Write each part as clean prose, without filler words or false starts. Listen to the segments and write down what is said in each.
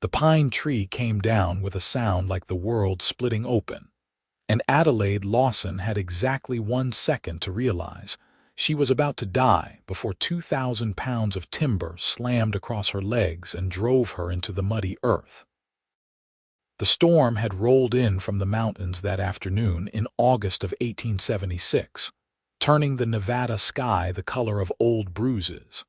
The pine tree came down with a sound like the world splitting open, and Adelaide Lawson had exactly 1 second to realize she was about to die before 2,000 pounds of timber slammed across her legs and drove her into the muddy earth. The storm had rolled in from the mountains that afternoon in August of 1876, turning the Nevada sky the color of old bruises.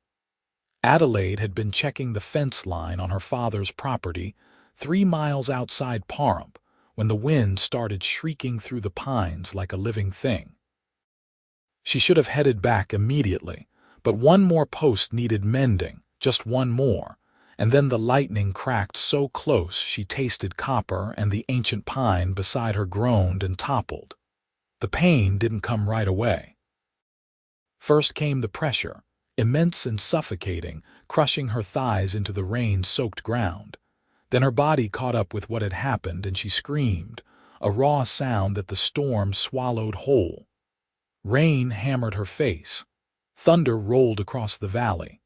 Adelaide had been checking the fence line on her father's property 3 miles outside Pahrump when the wind started shrieking through the pines like a living thing. She should have headed back immediately, but one more post needed mending, just one more, and then the lightning cracked so close she tasted copper and the ancient pine beside her groaned and toppled. The pain didn't come right away. First came the pressure, immense and suffocating, crushing her thighs into the rain-soaked ground. Then her body caught up with what had happened and she screamed, a raw sound that the storm swallowed whole. Rain hammered her face. Thunder rolled across the valley.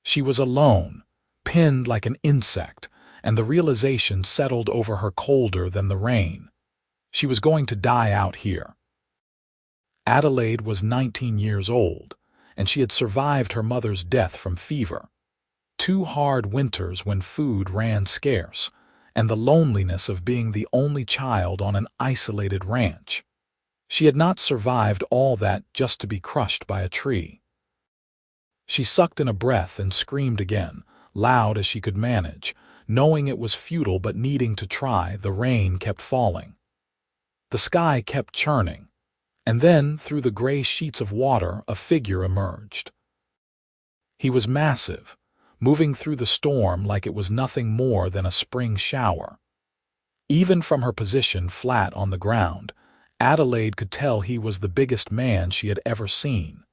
She was alone, pinned like an insect, and the realization settled over her colder than the rain. She was going to die out here. Adelaide was 19 years old, and she had survived her mother's death from fever. 2 hard winters when food ran scarce, and the loneliness of being the only child on an isolated ranch. She had not survived all that just to be crushed by a tree. She sucked in a breath and screamed again, loud as she could manage, knowing it was futile but needing to try. The rain kept falling. The sky kept churning, and then, through the gray sheets of water, a figure emerged. He was massive, moving through the storm like it was nothing more than a spring shower. Even from her position flat on the ground, Adelaide could tell he was the biggest man she had ever seen.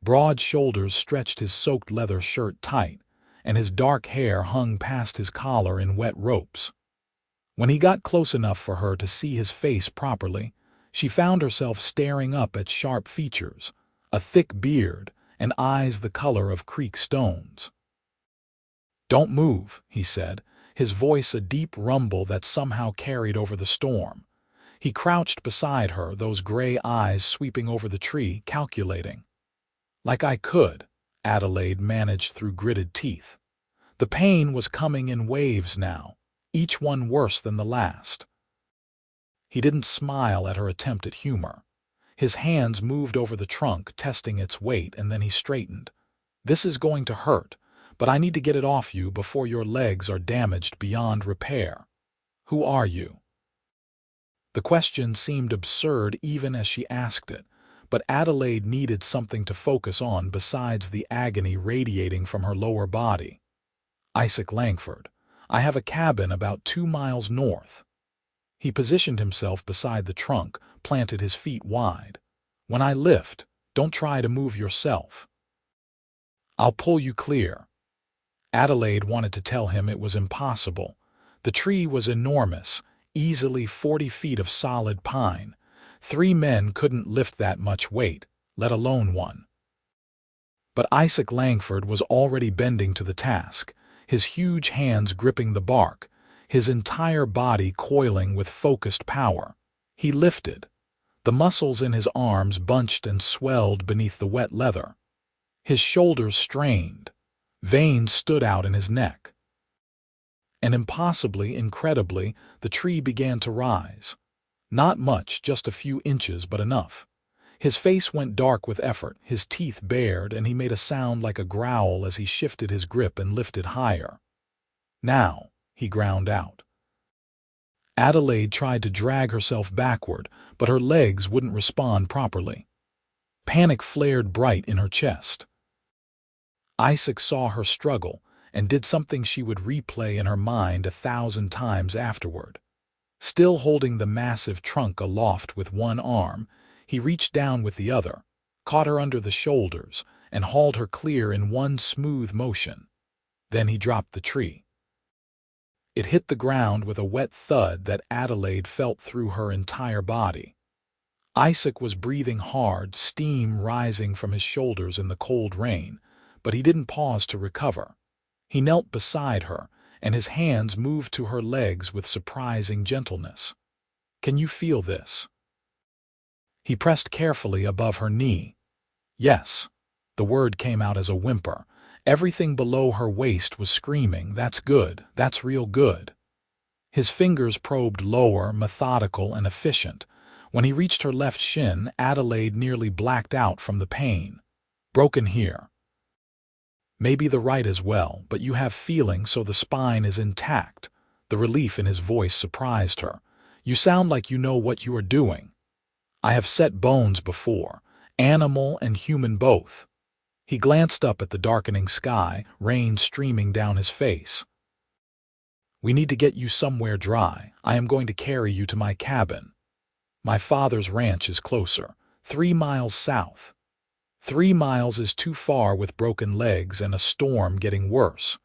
Broad shoulders stretched his soaked leather shirt tight, and his dark hair hung past his collar in wet ropes. When he got close enough for her to see his face properly, she found herself staring up at sharp features, a thick beard, and eyes the color of creek stones. "Don't move," he said, his voice a deep rumble that somehow carried over the storm. He crouched beside her, those gray eyes sweeping over the tree, calculating. "Like I could," Adelaide managed through gritted teeth. The pain was coming in waves now, each one worse than the last. He didn't smile at her attempt at humor. His hands moved over the trunk, testing its weight, and then he straightened. "This is going to hurt, but I need to get it off you before your legs are damaged beyond repair. Who are you?" The question seemed absurd even as she asked it, but Adelaide needed something to focus on besides the agony radiating from her lower body. "Isaac Langford. I have a cabin about 2 miles north." He positioned himself beside the trunk, planted his feet wide. "When I lift, don't try to move yourself. I'll pull you clear." Adelaide wanted to tell him it was impossible. The tree was enormous, easily 40 feet of solid pine. 3 men couldn't lift that much weight, let alone one. But Isaac Langford was already bending to the task, his huge hands gripping the bark, his entire body coiling with focused power. He lifted. The muscles in his arms bunched and swelled beneath the wet leather. His shoulders strained. Veins stood out in his neck. And impossibly, incredibly, the tree began to rise. Not much, just a few inches, but enough. His face went dark with effort, his teeth bared, and he made a sound like a growl as he shifted his grip and lifted higher. "Now," he ground out. Adelaide tried to drag herself backward, but her legs wouldn't respond properly. Panic flared bright in her chest. Isaac saw her struggle and did something she would replay in her mind 1,000 times afterward. Still holding the massive trunk aloft with one arm, he reached down with the other, caught her under the shoulders, and hauled her clear in one smooth motion. Then he dropped the tree. It hit the ground with a wet thud that Adelaide felt through her entire body. Isaac was breathing hard, steam rising from his shoulders in the cold rain, but he didn't pause to recover. He knelt beside her, and his hands moved to her legs with surprising gentleness. "Can you feel this?" He pressed carefully above her knee. "Yes." The word came out as a whimper. Everything below her waist was screaming, "That's good, that's real good." His fingers probed lower, methodical and efficient. When he reached her left shin, Adelaide nearly blacked out from the pain. "Broken here. Maybe the right as well, but you have feeling, so the spine is intact." The relief in his voice surprised her. "You sound like you know what you are doing." "I have set bones before, animal and human both." He glanced up at the darkening sky, rain streaming down his face. "We need to get you somewhere dry. I am going to carry you to my cabin. My father's ranch is closer, 3 miles south." 3 miles is too far with broken legs and a storm getting worse.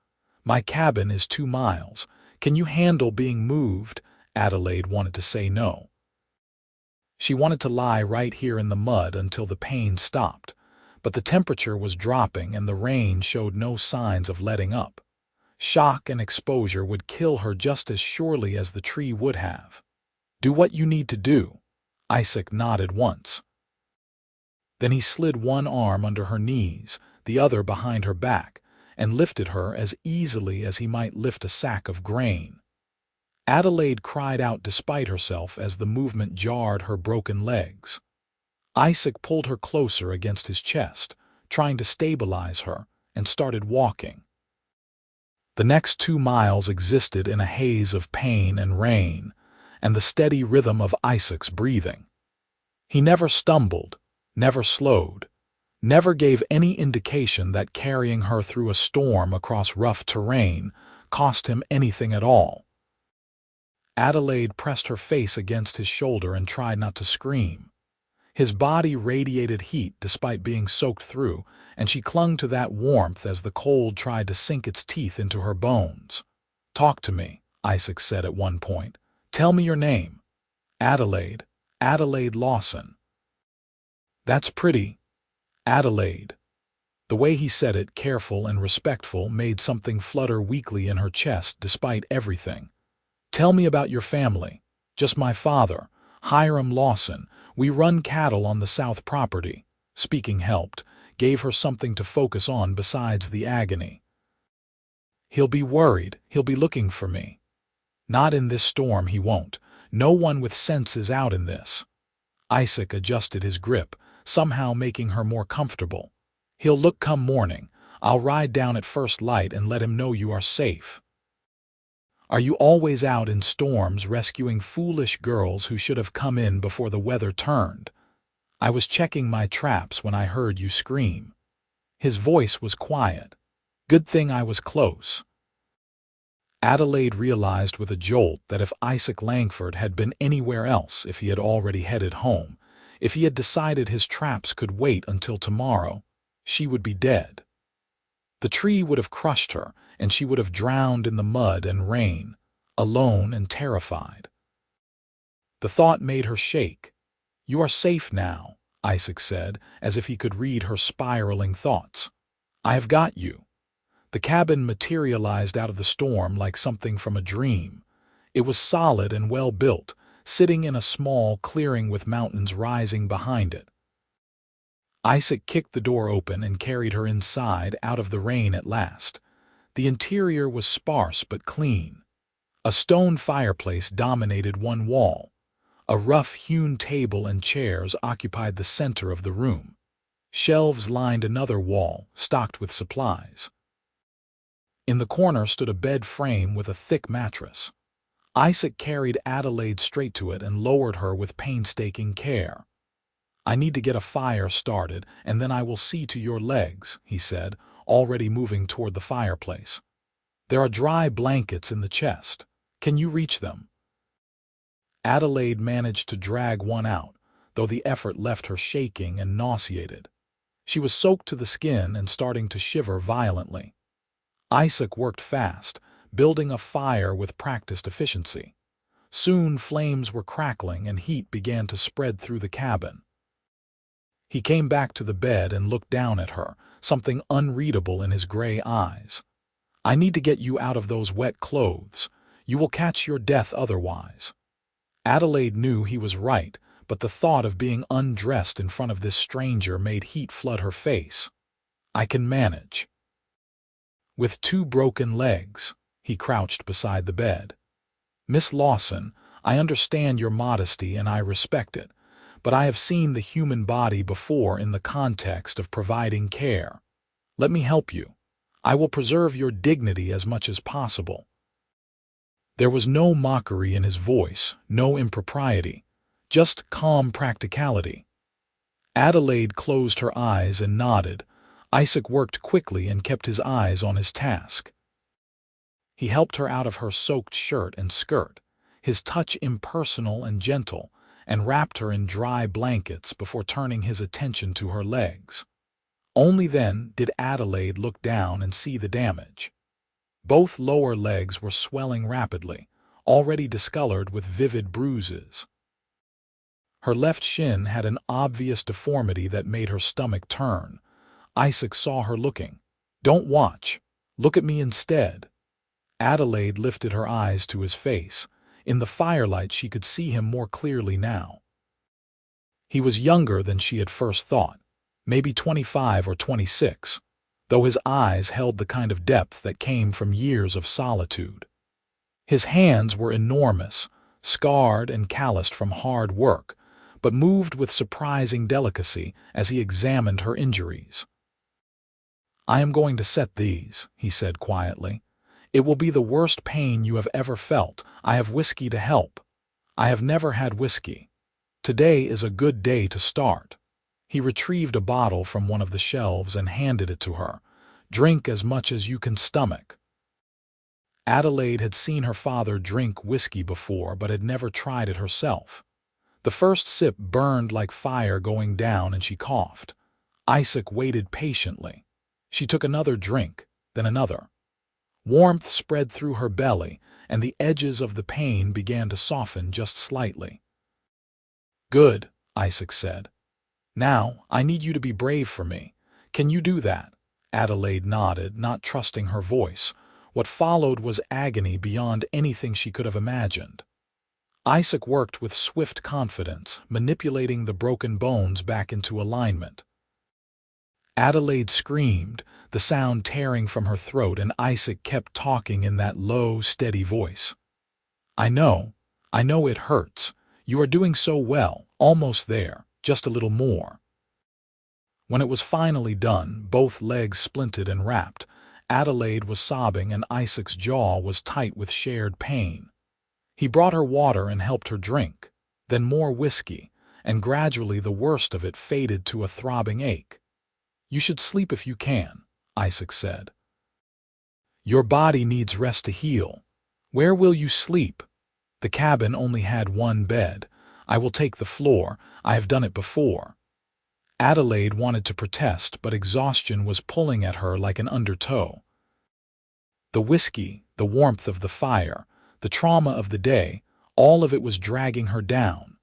"My cabin is 2 miles. Can you handle being moved?" Adelaide wanted to say no. She wanted to lie right here in the mud until the pain stopped, but the temperature was dropping and the rain showed no signs of letting up. Shock and exposure would kill her just as surely as the tree would have. "Do what you need to do." Isaac nodded once. Then he slid one arm under her knees, the other behind her back, and lifted her as easily as he might lift a sack of grain. Adelaide cried out despite herself as the movement jarred her broken legs. Isaac pulled her closer against his chest, trying to stabilize her, and started walking. The next 2 miles existed in a haze of pain and rain, and the steady rhythm of Isaac's breathing. He never stumbled, never slowed, never gave any indication that carrying her through a storm across rough terrain cost him anything at all. Adelaide pressed her face against his shoulder and tried not to scream. His body radiated heat despite being soaked through, and she clung to that warmth as the cold tried to sink its teeth into her bones. "Talk to me," Isaac said at one point. "Tell me your name." "Adelaide. Adelaide Lawson." "That's pretty. Adelaide." The way he said it, careful and respectful, made something flutter weakly in her chest despite everything. "Tell me about your family." "Just my father, Hiram Lawson. We run cattle on the south property." Speaking helped, gave her something to focus on besides the agony. "He'll be worried. He'll be looking for me." "Not in this storm, he won't. No one with sense is out in this." Isaac adjusted his grip, somehow making her more comfortable. "He'll look come morning. I'll ride down at first light and let him know you are safe." "Are you always out in storms rescuing foolish girls who should have come in before the weather turned?" "I was checking my traps when I heard you scream." His voice was quiet. "Good thing I was close." Adelaide realized with a jolt that if Isaac Langford had been anywhere else, if he had already headed home, if he had decided his traps could wait until tomorrow, she would be dead. The tree would have crushed her, and she would have drowned in the mud and rain, alone and terrified. The thought made her shake. "You are safe now," Isaac said, as if he could read her spiraling thoughts. "I have got you." The cabin materialized out of the storm like something from a dream. It was solid and well built, sitting in a small clearing with mountains rising behind it. Isaac kicked the door open and carried her inside, out of the rain at last. The interior was sparse but clean. A stone fireplace dominated one wall. A rough-hewn table and chairs occupied the center of the room. Shelves lined another wall, stocked with supplies. In the corner stood a bed frame with a thick mattress. Isaac carried Adelaide straight to it and lowered her with painstaking care. "I need to get a fire started, and then I will see to your legs," he said, already moving toward the fireplace. "There are dry blankets in the chest. Can you reach them?" Adelaide managed to drag one out, though the effort left her shaking and nauseated. She was soaked to the skin and starting to shiver violently. Isaac worked fast, building a fire with practiced efficiency. Soon flames were crackling and heat began to spread through the cabin. He came back to the bed and looked down at her, something unreadable in his gray eyes. I need to get you out of those wet clothes. You will catch your death otherwise." Adelaide knew he was right, but the thought of being undressed in front of this stranger made heat flood her face. "I can manage." With 2 broken legs, he crouched beside the bed. "Miss Lawson, I understand your modesty and I respect it, but I have seen the human body before in the context of providing care. Let me help you. I will preserve your dignity as much as possible." There was no mockery in his voice, no impropriety, just calm practicality. Adelaide closed her eyes and nodded. Isaac worked quickly and kept his eyes on his task. He helped her out of her soaked shirt and skirt, his touch impersonal and gentle, and wrapped her in dry blankets before turning his attention to her legs. Only then did Adelaide look down and see the damage. Both lower legs were swelling rapidly, already discolored with vivid bruises. Her left shin had an obvious deformity that made her stomach turn. Isaac saw her looking. "Don't watch. Look at me instead." Adelaide lifted her eyes to his face. In the firelight she could see him more clearly now. He was younger than she had first thought, maybe 25 or 26, though his eyes held the kind of depth that came from years of solitude. His hands were enormous, scarred and calloused from hard work, but moved with surprising delicacy as he examined her injuries. "I am going to set these," he said quietly. "It will be the worst pain you have ever felt. I have whiskey to help." "I have never had whiskey. Today is a good day to start." He retrieved a bottle from one of the shelves and handed it to her. "Drink as much as you can stomach." Adelaide had seen her father drink whiskey before but had never tried it herself. The first sip burned like fire going down and she coughed. Isaac waited patiently. She took another drink, then another. Warmth spread through her belly, and the edges of the pain began to soften just slightly. "Good," Isaac said. "Now, I need you to be brave for me. Can you do that?" Adelaide nodded, not trusting her voice. What followed was agony beyond anything she could have imagined. Isaac worked with swift confidence, manipulating the broken bones back into alignment. Adelaide screamed, the sound tearing from her throat, and Isaac kept talking in that low, steady voice. I know it hurts. You are doing so well, almost there, just a little more." When it was finally done, both legs splinted and wrapped. Adelaide was sobbing and Isaac's jaw was tight with shared pain. He brought her water and helped her drink, then more whiskey, and gradually the worst of it faded to a throbbing ache. "You should sleep if you can," Isaac said. "Your body needs rest to heal. Where will you sleep?" The cabin only had one bed. "I will take the floor. I have done it before." Adelaide wanted to protest, but exhaustion was pulling at her like an undertow. The whiskey, the warmth of the fire, the trauma of the day, all of it was dragging her down.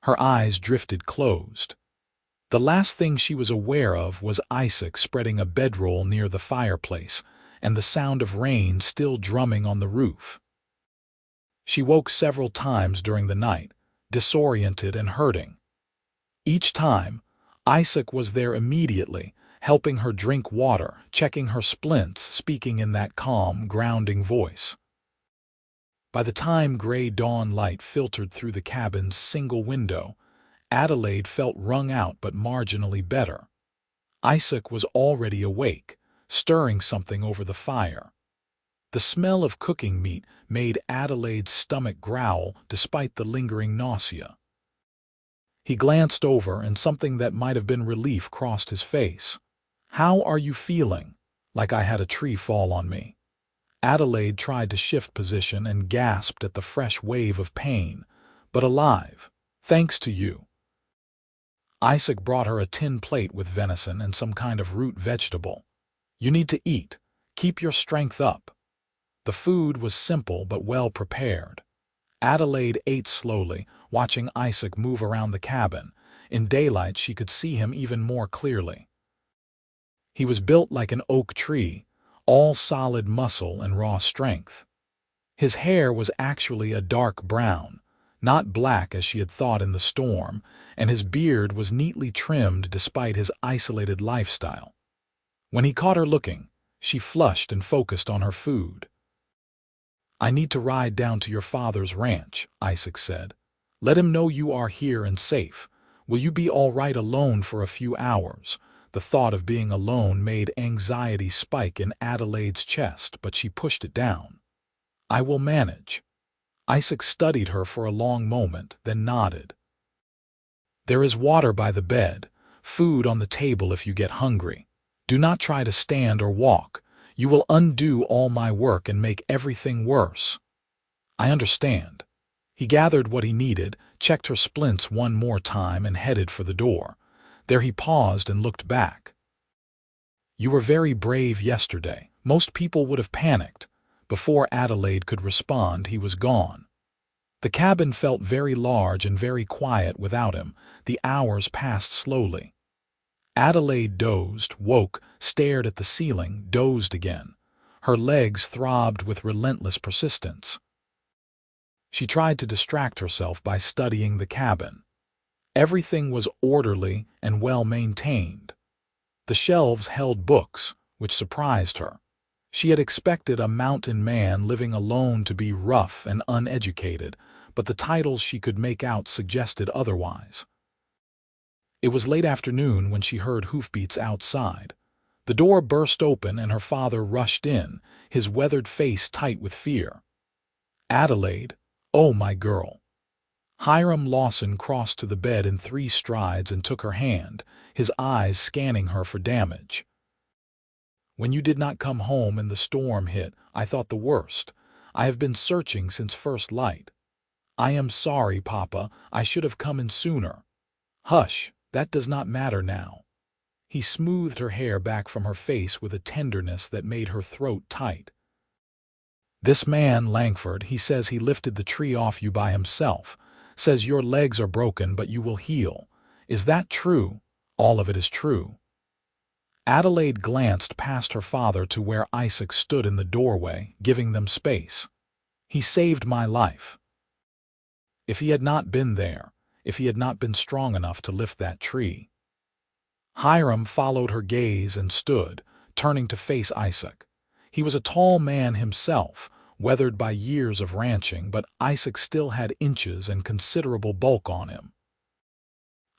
Her eyes drifted closed. The last thing she was aware of was Isaac spreading a bedroll near the fireplace, and the sound of rain still drumming on the roof. She woke several times during the night, disoriented and hurting. Each time, Isaac was there immediately, helping her drink water, checking her splints, speaking in that calm, grounding voice. By the time gray dawn light filtered through the cabin's single window, Adelaide felt wrung out but marginally better. Isaac was already awake, stirring something over the fire. The smell of cooking meat made Adelaide's stomach growl despite the lingering nausea. He glanced over and something that might have been relief crossed his face. "How are you feeling?" "Like I had a tree fall on me." Adelaide tried to shift position and gasped at the fresh wave of pain. "But alive, thanks to you." Isaac brought her a tin plate with venison and some kind of root vegetable. "You need to eat. Keep your strength up." The food was simple but well prepared. Adelaide ate slowly, watching Isaac move around the cabin. In daylight she could see him even more clearly. He was built like an oak tree, all solid muscle and raw strength. His hair was actually a dark brown, not black as she had thought in the storm, and his beard was neatly trimmed despite his isolated lifestyle. When he caught her looking, she flushed and focused on her food. "I need to ride down to your father's ranch," Isaac said. "Let him know you are here and safe. Will you be all right alone for a few hours?" The thought of being alone made anxiety spike in Adelaide's chest, but she pushed it down. "I will manage." Isaac studied her for a long moment, then nodded. "There is water by the bed, food on the table if you get hungry. Do not try to stand or walk. You will undo all my work and make everything worse." "I understand." He gathered what he needed, checked her splints one more time, and headed for the door. There he paused and looked back. "You were very brave yesterday. Most people would have panicked." Before Adelaide could respond, he was gone. The cabin felt very large and very quiet without him. The hours passed slowly. Adelaide dozed, woke, stared at the ceiling, dozed again. Her legs throbbed with relentless persistence. She tried to distract herself by studying the cabin. Everything was orderly and well maintained. The shelves held books, which surprised her. She had expected a mountain man living alone to be rough and uneducated, but the titles she could make out suggested otherwise. It was late afternoon when she heard hoofbeats outside. The door burst open and her father rushed in, his weathered face tight with fear. "Adelaide, oh my girl." Hiram Lawson crossed to the bed in 3 strides and took her hand, his eyes scanning her for damage. "When you did not come home and the storm hit, I thought the worst. I have been searching since first light. I am sorry, Papa. I should have come in sooner." "Hush, that does not matter now." He smoothed her hair back from her face with a tenderness that made her throat tight. "This man, Langford, he says he lifted the tree off you by himself. Says your legs are broken, but you will heal. Is that true?" "All of it is true." Adelaide glanced past her father to where Isaac stood in the doorway, giving them space. "He saved my life." If he had not been there, if he had not been strong enough to lift that tree. Hiram followed her gaze and stood, turning to face Isaac. He was a tall man himself, weathered by years of ranching, but Isaac still had inches and considerable bulk on him.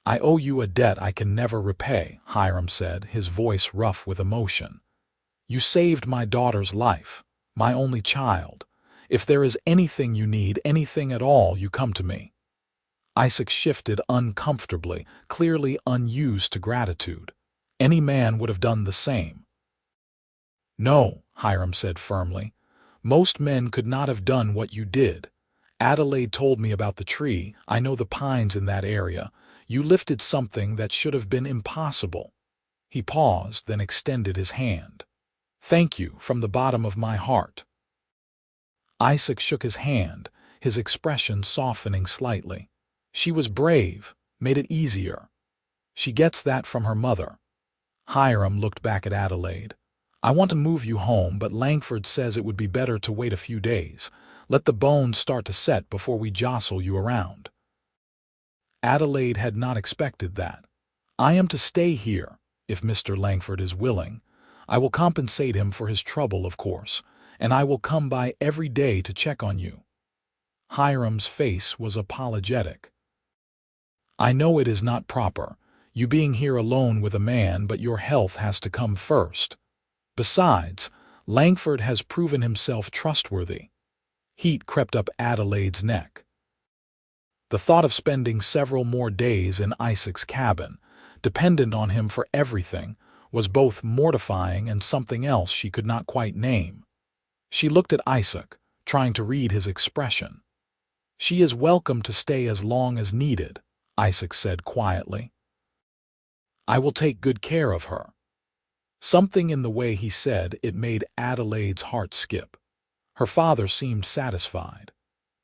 "I owe you a debt I can never repay," Hiram said, his voice rough with emotion. "You saved my daughter's life, my only child. If there is anything you need, anything at all, you come to me." Isaac shifted uncomfortably, clearly unused to gratitude. Any man would have done the same. "No," Hiram said firmly. "Most men could not have done what you did. Adelaide told me about the tree. I know the pines in that area. You lifted something that should have been impossible." He paused, then extended his hand. "Thank you from the bottom of my heart." Isaac shook his hand, his expression softening slightly. "She was brave, made it easier. She gets that from her mother." Hiram looked back at Adelaide. "I want to move you home, but Langford says it would be better to wait a few days. Let the bones start to set before we jostle you around." Adelaide had not expected that. "I am to stay here, if Mr. Langford is willing. I will compensate him for his trouble, of course, and I will come by every day to check on you." Hiram's face was apologetic. "I know it is not proper, you being here alone with a man, but your health has to come first. Besides, Langford has proven himself trustworthy." Heat crept up Adelaide's neck. The thought of spending several more days in Isaac's cabin, dependent on him for everything, was both mortifying and something else she could not quite name. She looked at Isaac, trying to read his expression. "She is welcome to stay as long as needed," Isaac said quietly. "I will take good care of her." Something in the way he said it made Adelaide's heart skip. Her father seemed satisfied.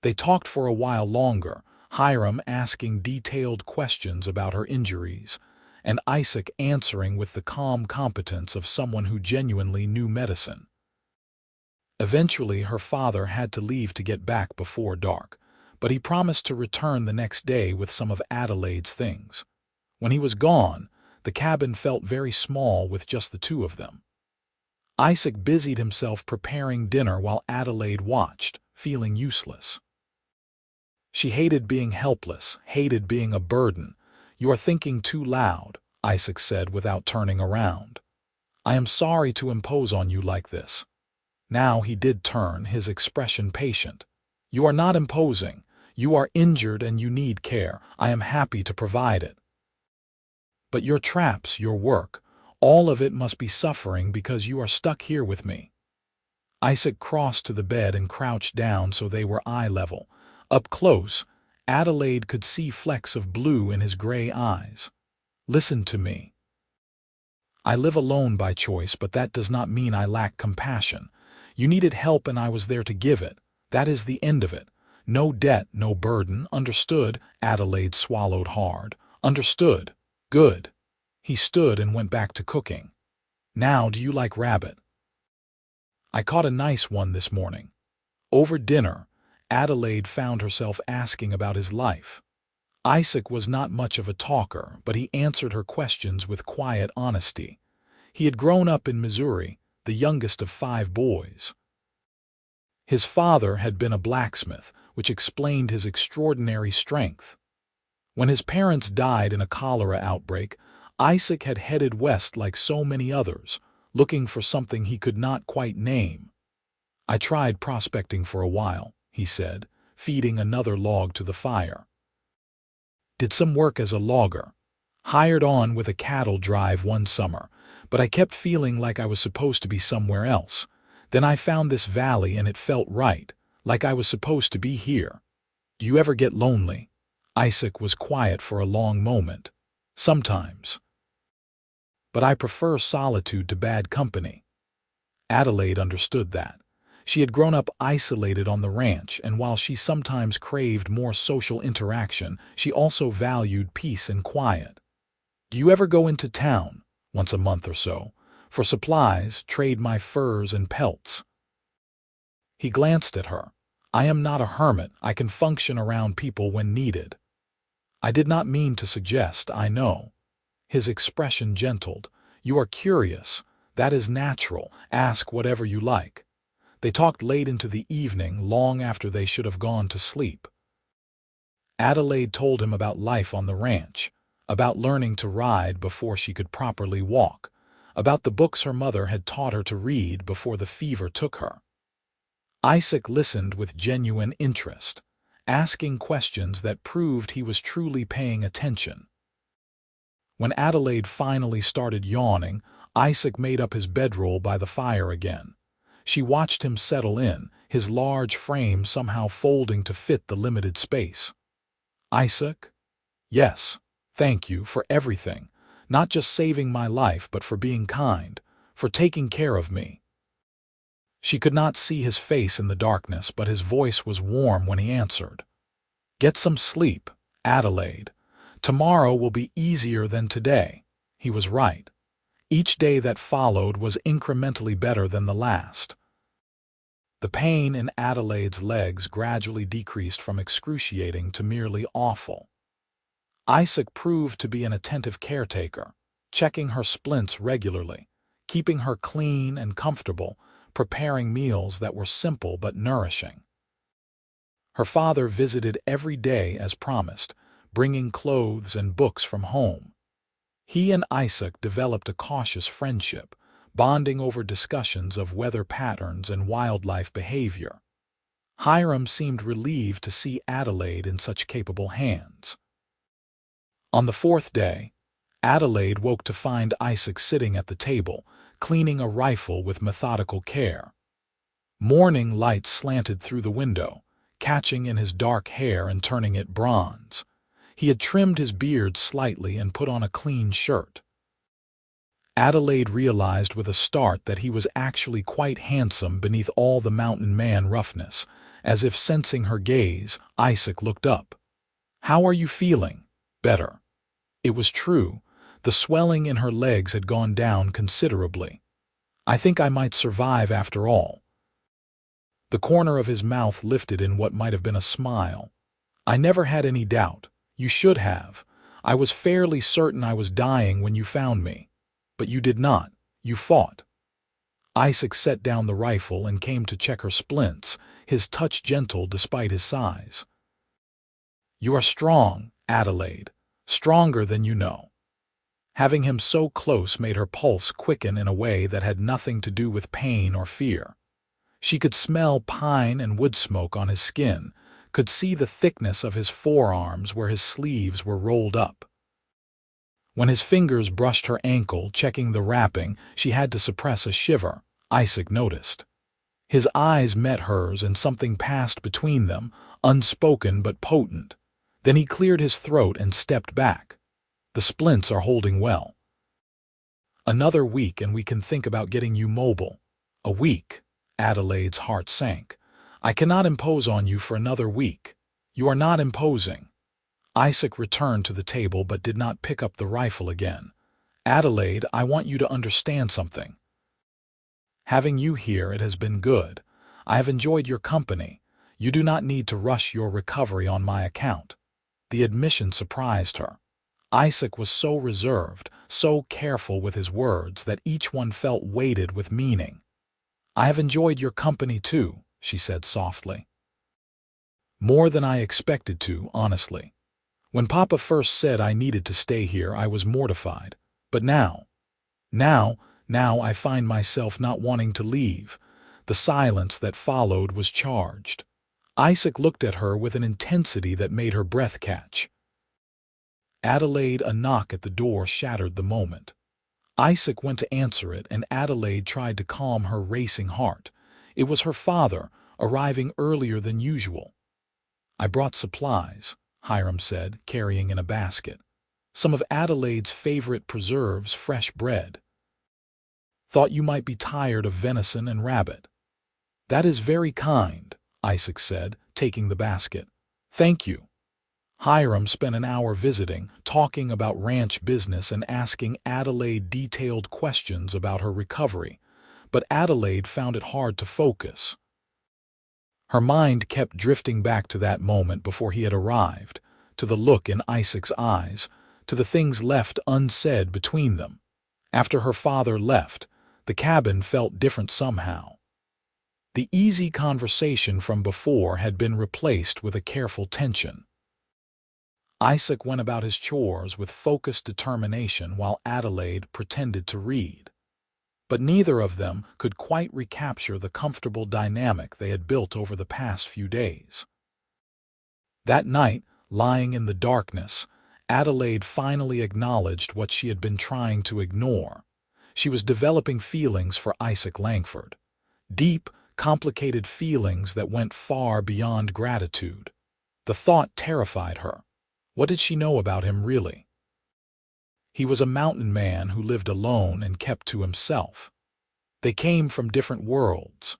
They talked for a while longer, Hiram asking detailed questions about her injuries, and Isaac answering with the calm competence of someone who genuinely knew medicine. Eventually, her father had to leave to get back before dark, but he promised to return the next day with some of Adelaide's things. When he was gone, the cabin felt very small with just the two of them. Isaac busied himself preparing dinner while Adelaide watched, feeling useless. She hated being helpless, hated being a burden. "You are thinking too loud," Isaac said without turning around. "I am sorry to impose on you like this." Now he did turn, his expression patient. "You are not imposing. You are injured and you need care. I am happy to provide it. But your traps, your work, all of it must be suffering because you are stuck here with me." Isaac crossed to the bed and crouched down so they were eye level. Up close, Adelaide could see flecks of blue in his gray eyes. "Listen to me. I live alone by choice, but that does not mean I lack compassion. You needed help and I was there to give it. That is the end of it. No debt, no burden. Understood?" Adelaide swallowed hard. "Understood. Good." He stood and went back to cooking. "Now, do you like rabbit?" "I caught a nice one this morning." Over dinner, Adelaide found herself asking about his life. Isaac was not much of a talker, but he answered her questions with quiet honesty. He had grown up in Missouri, the youngest of 5 boys. His father had been a blacksmith, which explained his extraordinary strength. When his parents died in a cholera outbreak, Isaac had headed west like so many others, looking for something he could not quite name. "I tried prospecting for a while," he said, feeding another log to the fire. "Did some work as a logger. Hired on with a cattle drive one summer, but I kept feeling like I was supposed to be somewhere else. Then I found this valley and it felt right, like I was supposed to be here." "Do you ever get lonely?" Isaac was quiet for a long moment. "Sometimes. But I prefer solitude to bad company." Adelaide understood that. She had grown up isolated on the ranch, and while she sometimes craved more social interaction, she also valued peace and quiet. "Do you ever go into town, once a month or so, for supplies, trade my furs and pelts?" He glanced at her. "I am not a hermit. I can function around people when needed." "I did not mean to suggest, I know." His expression gentled. "You are curious. That is natural. Ask whatever you like." They talked late into the evening, long after they should have gone to sleep. Adelaide told him about life on the ranch, about learning to ride before she could properly walk, about the books her mother had taught her to read before the fever took her. Isaac listened with genuine interest, asking questions that proved he was truly paying attention. When Adelaide finally started yawning, Isaac made up his bedroll by the fire again. She watched him settle in, his large frame somehow folding to fit the limited space. "Isaac?" "Yes, thank you for everything. Not just saving my life, but for being kind, for taking care of me." She could not see his face in the darkness, but his voice was warm when he answered. "Get some sleep, Adelaide. Tomorrow will be easier than today." He was right. Each day that followed was incrementally better than the last. The pain in Adelaide's legs gradually decreased from excruciating to merely awful. Isaac proved to be an attentive caretaker, checking her splints regularly, keeping her clean and comfortable, preparing meals that were simple but nourishing. Her father visited every day as promised, bringing clothes and books from home. He and Isaac developed a cautious friendship, bonding over discussions of weather patterns and wildlife behavior. Hiram seemed relieved to see Adelaide in such capable hands. On the 4th day, Adelaide woke to find Isaac sitting at the table, cleaning a rifle with methodical care. Morning light slanted through the window, catching in his dark hair and turning it bronze. He had trimmed his beard slightly and put on a clean shirt. Adelaide realized with a start that he was actually quite handsome beneath all the mountain man roughness. As if sensing her gaze, Isaac looked up. "How are you feeling?" "Better." It was true. The swelling in her legs had gone down considerably. "I think I might survive after all." The corner of his mouth lifted in what might have been a smile. "I never had any doubt. You should have. I was fairly certain I was dying when you found me. But you did not. You fought." Isaac set down the rifle and came to check her splints, his touch gentle despite his size. "You are strong, Adelaide. Stronger than you know." Having him so close made her pulse quicken in a way that had nothing to do with pain or fear. She could smell pine and wood smoke on his skin, could see the thickness of his forearms where his sleeves were rolled up. When his fingers brushed her ankle, checking the wrapping, she had to suppress a shiver. Isaac noticed. His eyes met hers and something passed between them, unspoken but potent. Then he cleared his throat and stepped back. "The splints are holding well. Another week and we can think about getting you mobile." "A week?" Adelaide's heart sank. "I cannot impose on you for another week." "You are not imposing." Isaac returned to the table but did not pick up the rifle again. "Adelaide, I want you to understand something. Having you here, it has been good. I have enjoyed your company. You do not need to rush your recovery on my account." The admission surprised her. Isaac was so reserved, so careful with his words that each one felt weighted with meaning. "I have enjoyed your company too," she said softly. "More than I expected to, honestly. When Papa first said I needed to stay here, I was mortified. But now I find myself not wanting to leave." The silence that followed was charged. Isaac looked at her with an intensity that made her breath catch. "Adelaide," a knock at the door shattered the moment. Isaac went to answer it, and Adelaide tried to calm her racing heart. It was her father, arriving earlier than usual. "I brought supplies," Hiram said, carrying in a basket. "Some of Adelaide's favorite preserves, fresh bread. Thought you might be tired of venison and rabbit." "That is very kind," Isaac said, taking the basket. "Thank you." Hiram spent an hour visiting, talking about ranch business and asking Adelaide detailed questions about her recovery, but Adelaide found it hard to focus. Her mind kept drifting back to that moment before he had arrived, to the look in Isaac's eyes, to the things left unsaid between them. After her father left, the cabin felt different somehow. The easy conversation from before had been replaced with a careful tension. Isaac went about his chores with focused determination while Adelaide pretended to read. But neither of them could quite recapture the comfortable dynamic they had built over the past few days. That night, lying in the darkness, Adelaide finally acknowledged what she had been trying to ignore. She was developing feelings for Isaac Langford. Deep, complicated feelings that went far beyond gratitude. The thought terrified her. What did she know about him really? He was a mountain man who lived alone and kept to himself. They came from different worlds.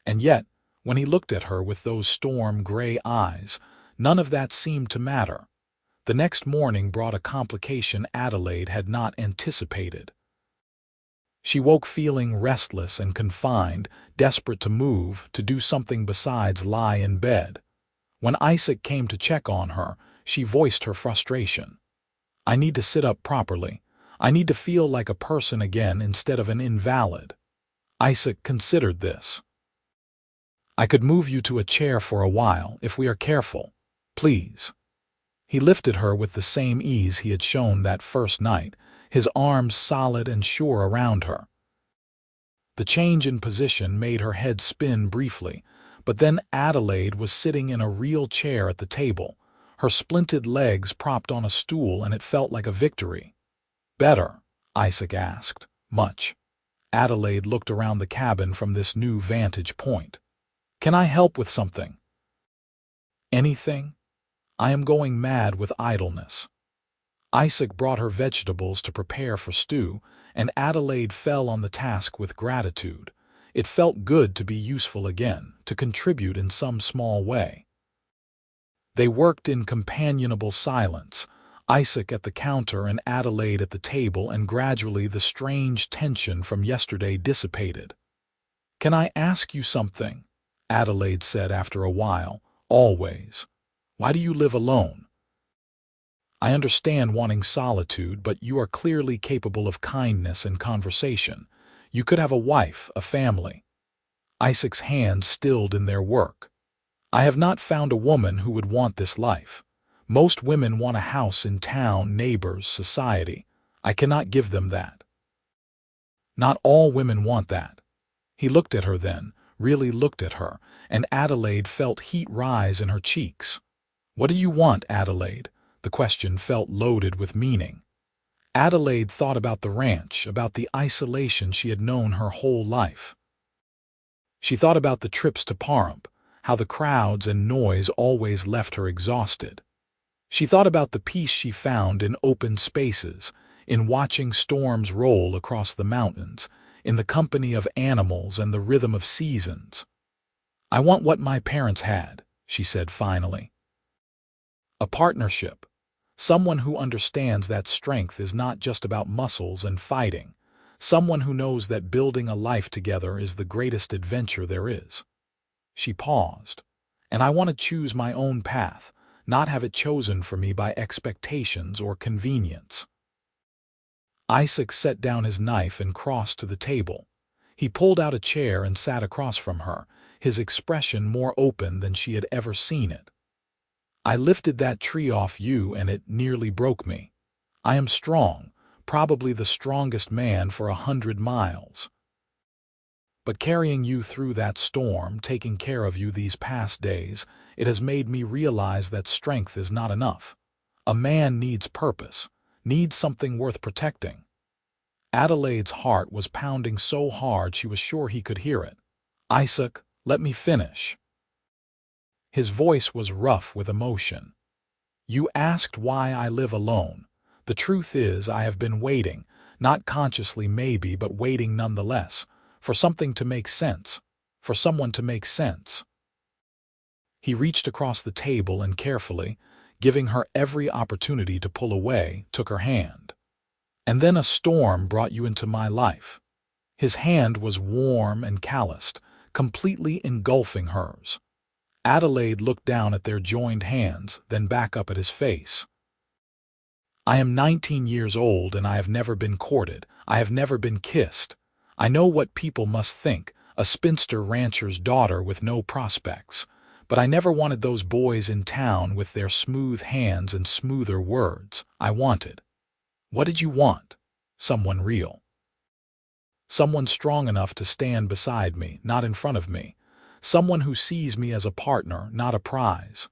And yet, when he looked at her with those storm-gray eyes, none of that seemed to matter. The next morning brought a complication Adelaide had not anticipated. She woke feeling restless and confined, desperate to move, to do something besides lie in bed. When Isaac came to check on her, she voiced her frustration. "I need to sit up properly. I need to feel like a person again instead of an invalid." Isaac considered this. "I could move you to a chair for a while, if we are careful. Please." He lifted her with the same ease he had shown that first night, his arms solid and sure around her. The change in position made her head spin briefly, but then Adelaide was sitting in a real chair at the table, her splinted legs propped on a stool, and it felt like a victory. "Better?" Isaac asked. "Much." Adelaide looked around the cabin from this new vantage point. "Can I help with something?" "Anything? I am going mad with idleness." Isaac brought her vegetables to prepare for stew, and Adelaide fell on the task with gratitude. It felt good to be useful again, to contribute in some small way. They worked in companionable silence, Isaac at the counter and Adelaide at the table, and gradually the strange tension from yesterday dissipated. "Can I ask you something?" Adelaide said after a while. Always. Why do you live alone? I understand wanting solitude, but you are clearly capable of kindness and conversation. You could have a wife, a family. Isaac's hands stilled in their work. I have not found a woman who would want this life. Most women want a house in town, neighbors, society. I cannot give them that. Not all women want that. He looked at her then, really looked at her, and Adelaide felt heat rise in her cheeks. What do you want, Adelaide? The question felt loaded with meaning. Adelaide thought about the ranch, about the isolation she had known her whole life. She thought about the trips to Pahrump, how the crowds and noise always left her exhausted. She thought about the peace she found in open spaces, in watching storms roll across the mountains, in the company of animals and the rhythm of seasons. I want what my parents had, she said finally. A partnership. Someone who understands that strength is not just about muscles and fighting. Someone who knows that building a life together is the greatest adventure there is. She paused. And I want to choose my own path, not have it chosen for me by expectations or convenience. Isaac set down his knife and crossed to the table. He pulled out a chair and sat across from her, his expression more open than she had ever seen it. I lifted that tree off you and it nearly broke me. I am strong, probably the strongest man for 100 miles. But carrying you through that storm, taking care of you these past days, it has made me realize that strength is not enough. A man needs purpose, needs something worth protecting. Adelaide's heart was pounding so hard she was sure he could hear it. Isaac, let me finish. His voice was rough with emotion. You asked why I live alone. The truth is I have been waiting, not consciously maybe, but waiting nonetheless, for something to make sense, for someone to make sense. He reached across the table and carefully, giving her every opportunity to pull away, took her hand. And then a storm brought you into my life. His hand was warm and calloused, completely engulfing hers. Adelaide looked down at their joined hands, then back up at his face. I am 19 years old and I have never been courted. I have never been kissed. I know what people must think, a spinster rancher's daughter with no prospects. But I never wanted those boys in town with their smooth hands and smoother words. I wanted. What did you want? Someone real. Someone strong enough to stand beside me, not in front of me. Someone who sees me as a partner, not a prize.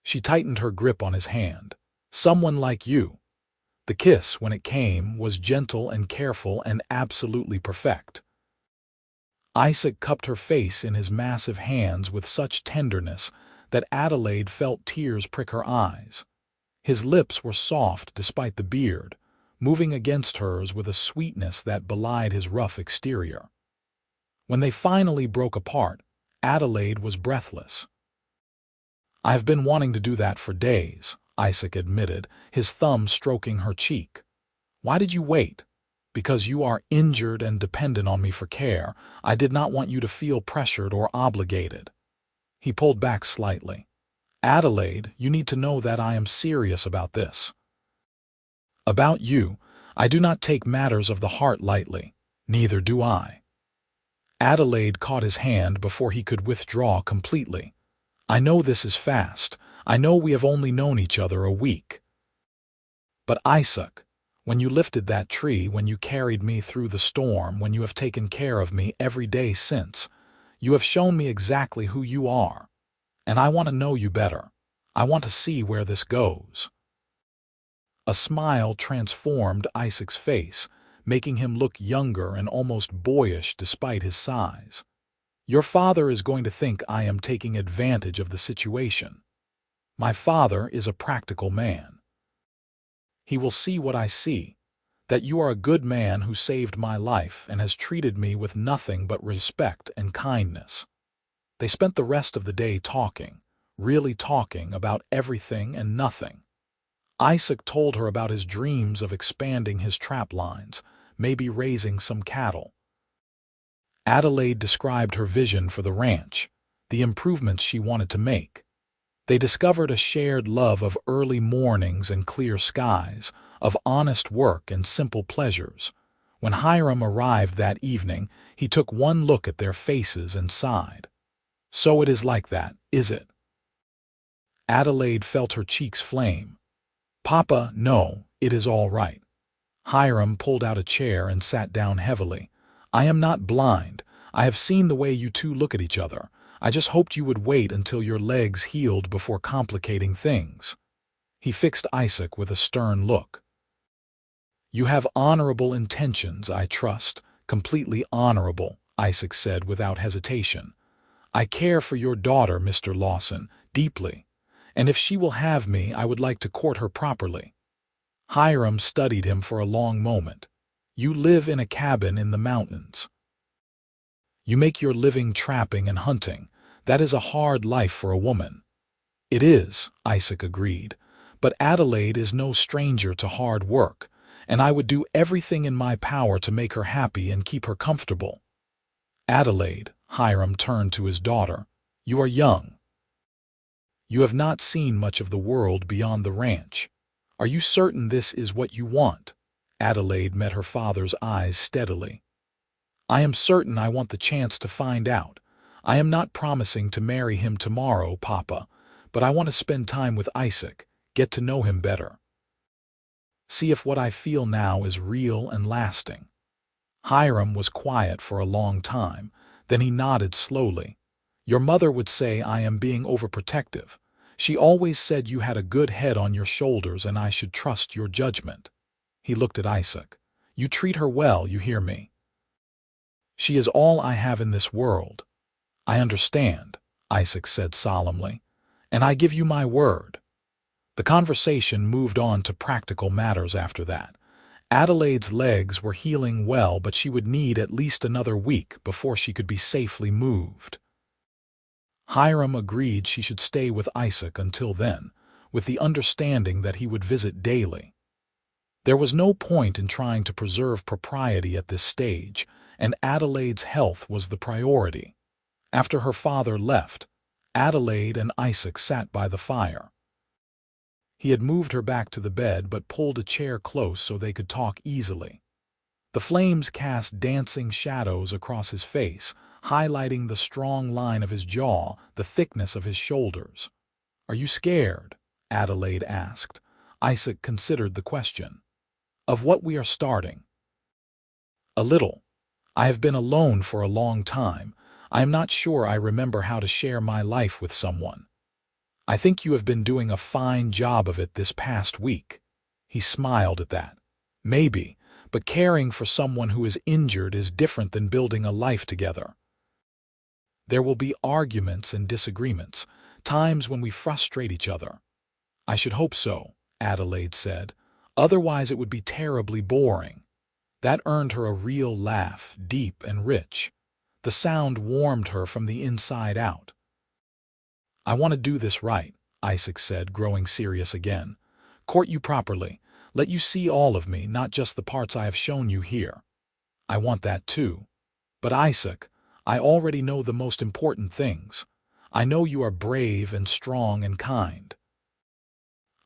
She tightened her grip on his hand. Someone like you. The kiss, when it came, was gentle and careful and absolutely perfect. Isaac cupped her face in his massive hands with such tenderness that Adelaide felt tears prick her eyes. His lips were soft despite the beard, moving against hers with a sweetness that belied his rough exterior. When they finally broke apart, Adelaide was breathless. I have been wanting to do that for days, Isaac admitted, his thumb stroking her cheek. Why did you wait? Because you are injured and dependent on me for care. I did not want you to feel pressured or obligated. He pulled back slightly. Adelaide, you need to know that I am serious about this. About you, I do not take matters of the heart lightly. Neither do I. Adelaide caught his hand before he could withdraw completely. I know this is fast. I know we have only known each other a week. But Isaac, when you lifted that tree, when you carried me through the storm, when you have taken care of me every day since, you have shown me exactly who you are. And I want to know you better. I want to see where this goes. A smile transformed Isaac's face, making him look younger and almost boyish despite his size. Your father is going to think I am taking advantage of the situation. My father is a practical man. He will see what I see, that you are a good man who saved my life and has treated me with nothing but respect and kindness. They spent the rest of the day talking, really talking about everything and nothing. Isaac told her about his dreams of expanding his trap lines, maybe raising some cattle. Adelaide described her vision for the ranch, the improvements she wanted to make. They discovered a shared love of early mornings and clear skies, of honest work and simple pleasures. When Hiram arrived that evening, he took one look at their faces and sighed. "So it is like that, is it?" Adelaide felt her cheeks flame. "Papa, no, it is all right." Hiram pulled out a chair and sat down heavily. "I am not blind. I have seen the way you two look at each other. I just hoped you would wait until your legs healed before complicating things." He fixed Isaac with a stern look. "You have honorable intentions, I trust, completely honorable," Isaac said without hesitation. "I care for your daughter, Mr. Lawson, deeply, and if she will have me, I would like to court her properly." Hiram studied him for a long moment. "You live in a cabin in the mountains. You make your living trapping and hunting. That is a hard life for a woman." "It is," Isaac agreed, "but Adelaide is no stranger to hard work, and I would do everything in my power to make her happy and keep her comfortable." "Adelaide," Hiram turned to his daughter, "you are young. You have not seen much of the world beyond the ranch. Are you certain this is what you want?" Adelaide met her father's eyes steadily. "I am certain I want the chance to find out. I am not promising to marry him tomorrow, Papa, but I want to spend time with Isaac, get to know him better. See if what I feel now is real and lasting." Hiram was quiet for a long time, then he nodded slowly. "Your mother would say I am being overprotective. She always said you had a good head on your shoulders and I should trust your judgment." He looked at Isaac. "You treat her well, you hear me? She is all I have in this world." "I understand," Isaac said solemnly, "and I give you my word." The conversation moved on to practical matters after that. Adelaide's legs were healing well, but she would need at least another week before she could be safely moved. Hiram agreed she should stay with Isaac until then, with the understanding that he would visit daily. There was no point in trying to preserve propriety at this stage, and Adelaide's health was the priority. After her father left, Adelaide and Isaac sat by the fire. He had moved her back to the bed but pulled a chair close so they could talk easily. The flames cast dancing shadows across his face, highlighting the strong line of his jaw, the thickness of his shoulders. "Are you scared?" Adelaide asked. Isaac considered the question. "Of what we are starting?" "A little. I have been alone for a long time. I am not sure I remember how to share my life with someone. I think you have been doing a fine job of it this past week." He smiled at that. "Maybe, but caring for someone who is injured is different than building a life together. There will be arguments and disagreements, times when we frustrate each other." "I should hope so," Adelaide said. "Otherwise it would be terribly boring." That earned her a real laugh, deep and rich. The sound warmed her from the inside out. "I want to do this right," Isaac said, growing serious again. "Court you properly. Let you see all of me, not just the parts I have shown you here." "I want that too. But Isaac, I already know the most important things. I know you are brave and strong and kind.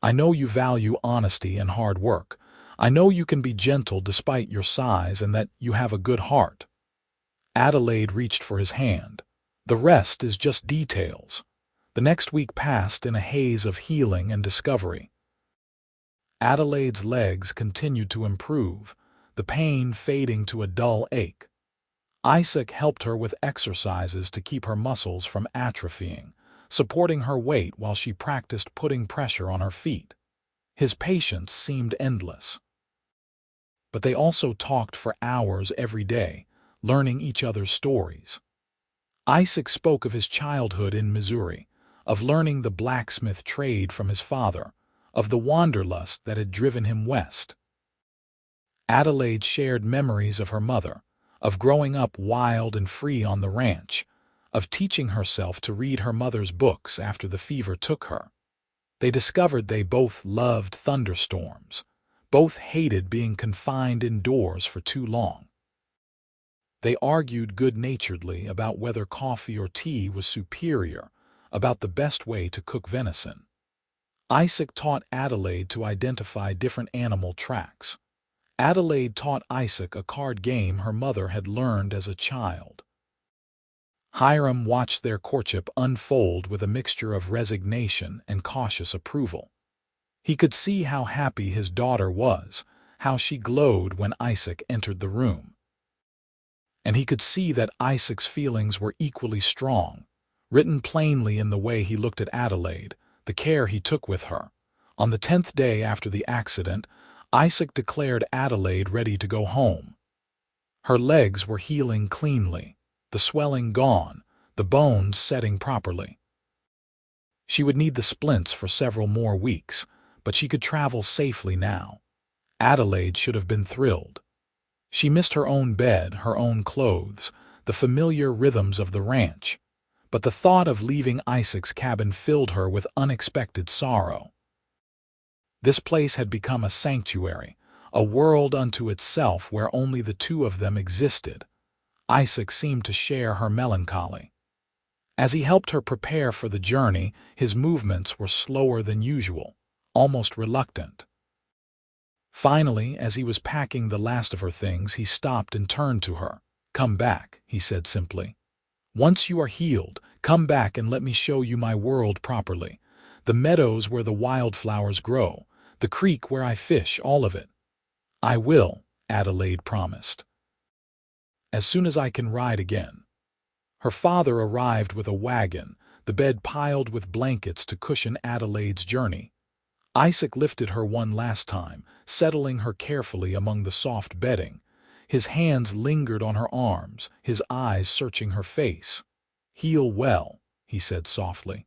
I know you value honesty and hard work. I know you can be gentle despite your size and that you have a good heart." Adelaide reached for his hand. "The rest is just details." The next week passed in a haze of healing and discovery. Adelaide's legs continued to improve, the pain fading to a dull ache. Isaac helped her with exercises to keep her muscles from atrophying, supporting her weight while she practiced putting pressure on her feet. His patience seemed endless. But they also talked for hours every day, learning each other's stories. Isaac spoke of his childhood in Missouri, of learning the blacksmith trade from his father, of the wanderlust that had driven him west. Adelaide shared memories of her mother, of growing up wild and free on the ranch, of teaching herself to read her mother's books after the fever took her. They discovered they both loved thunderstorms, both hated being confined indoors for too long. They argued good-naturedly about whether coffee or tea was superior, about the best way to cook venison. Isaac taught Adelaide to identify different animal tracks. Adelaide taught Isaac a card game her mother had learned as a child. Hiram watched their courtship unfold with a mixture of resignation and cautious approval. He could see how happy his daughter was, how she glowed when Isaac entered the room. And he could see that Isaac's feelings were equally strong, written plainly in the way he looked at Adelaide, the care he took with her. On the 10th day after the accident, Isaac declared Adelaide ready to go home. Her legs were healing cleanly, the swelling gone, the bones setting properly. She would need the splints for several more weeks, but she could travel safely now. Adelaide should have been thrilled. She missed her own bed, her own clothes, the familiar rhythms of the ranch, but the thought of leaving Isaac's cabin filled her with unexpected sorrow. This place had become a sanctuary, a world unto itself where only the two of them existed. Isaac seemed to share her melancholy. As he helped her prepare for the journey, his movements were slower than usual, almost reluctant. Finally, as he was packing the last of her things, he stopped and turned to her. "Come back," he said simply. "Once you are healed, come back and let me show you my world properly. The meadows where the wildflowers grow, the creek where I fish, all of it." "I will," Adelaide promised. "As soon as I can ride again." Her father arrived with a wagon, the bed piled with blankets to cushion Adelaide's journey. Isaac lifted her one last time, settling her carefully among the soft bedding. His hands lingered on her arms, his eyes searching her face. "Heal well," he said softly.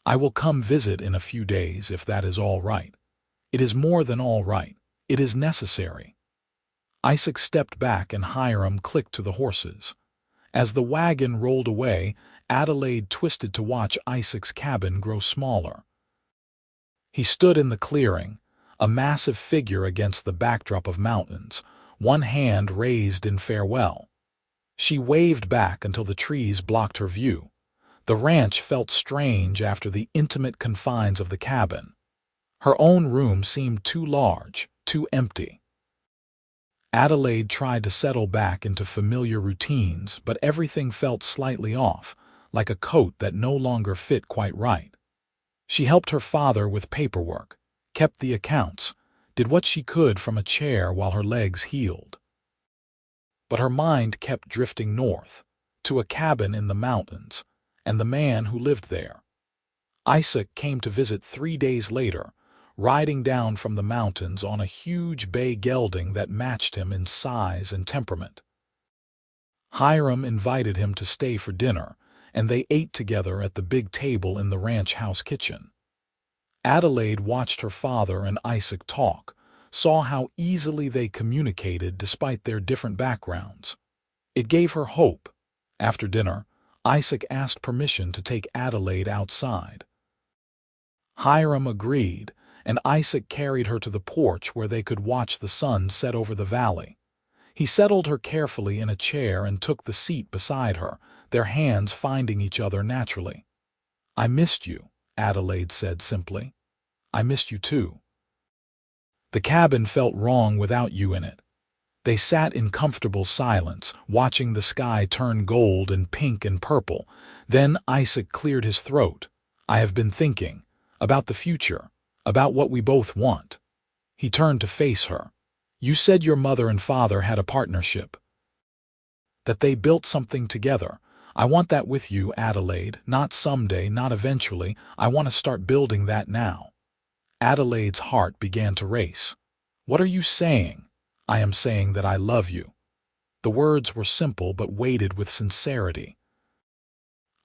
"I will come visit in a few days if that is all right." "It is more than all right. It is necessary." Isaac stepped back and Hiram clicked to the horses. As the wagon rolled away, Adelaide twisted to watch Isaac's cabin grow smaller. He stood in the clearing, a massive figure against the backdrop of mountains, one hand raised in farewell. She waved back until the trees blocked her view. The ranch felt strange after the intimate confines of the cabin. Her own room seemed too large, too empty. Adelaide tried to settle back into familiar routines, but everything felt slightly off, like a coat that no longer fit quite right. She helped her father with paperwork, kept the accounts, did what she could from a chair while her legs healed. But her mind kept drifting north, to a cabin in the mountains, and the man who lived there. Isaac came to visit 3 days later, riding down from the mountains on a huge bay gelding that matched him in size and temperament. Hiram invited him to stay for dinner, and they ate together at the big table in the ranch house kitchen. Adelaide watched her father and Isaac talk, saw how easily they communicated despite their different backgrounds. It gave her hope. After dinner, Isaac asked permission to take Adelaide outside. Hiram agreed, and Isaac carried her to the porch where they could watch the sun set over the valley. He settled her carefully in a chair and took the seat beside her, their hands finding each other naturally. "I missed you," Adelaide said simply. "I missed you too." "The cabin felt wrong without you in it." They sat in comfortable silence, watching the sky turn gold and pink and purple. Then Isaac cleared his throat. "I have been thinking about the future, about what we both want." He turned to face her. "You said your mother and father had a partnership, that they built something together. I want that with you, Adelaide, not someday, not eventually. I want to start building that now." Adelaide's heart began to race. "What are you saying?" "I am saying that I love you." The words were simple but weighted with sincerity.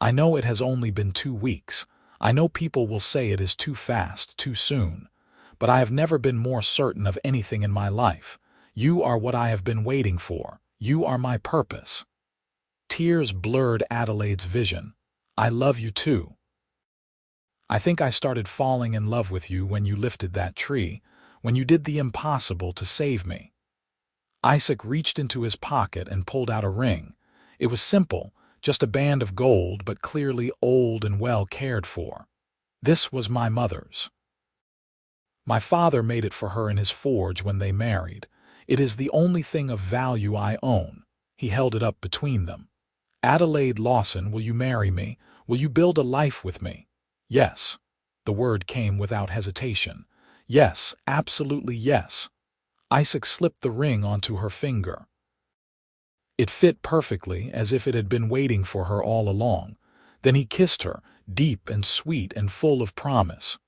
"I know it has only been 2 weeks. I know people will say it is too fast, too soon. But I have never been more certain of anything in my life. You are what I have been waiting for. You are my purpose." Tears blurred Adelaide's vision. "I love you too. I think I started falling in love with you when you lifted that tree, when you did the impossible to save me." Isaac reached into his pocket and pulled out a ring. It was simple, just a band of gold, but clearly old and well cared for. This was my mother's. My father made it for her in his forge when they married. It is the only thing of value I own. He held it up between them. Adelaide Lawson, will you marry me? Will you build a life with me? Yes. The word came without hesitation. Yes, absolutely yes. Isaac slipped the ring onto her finger. It fit perfectly, as if it had been waiting for her all along. Then he kissed her, deep and sweet and full of promise.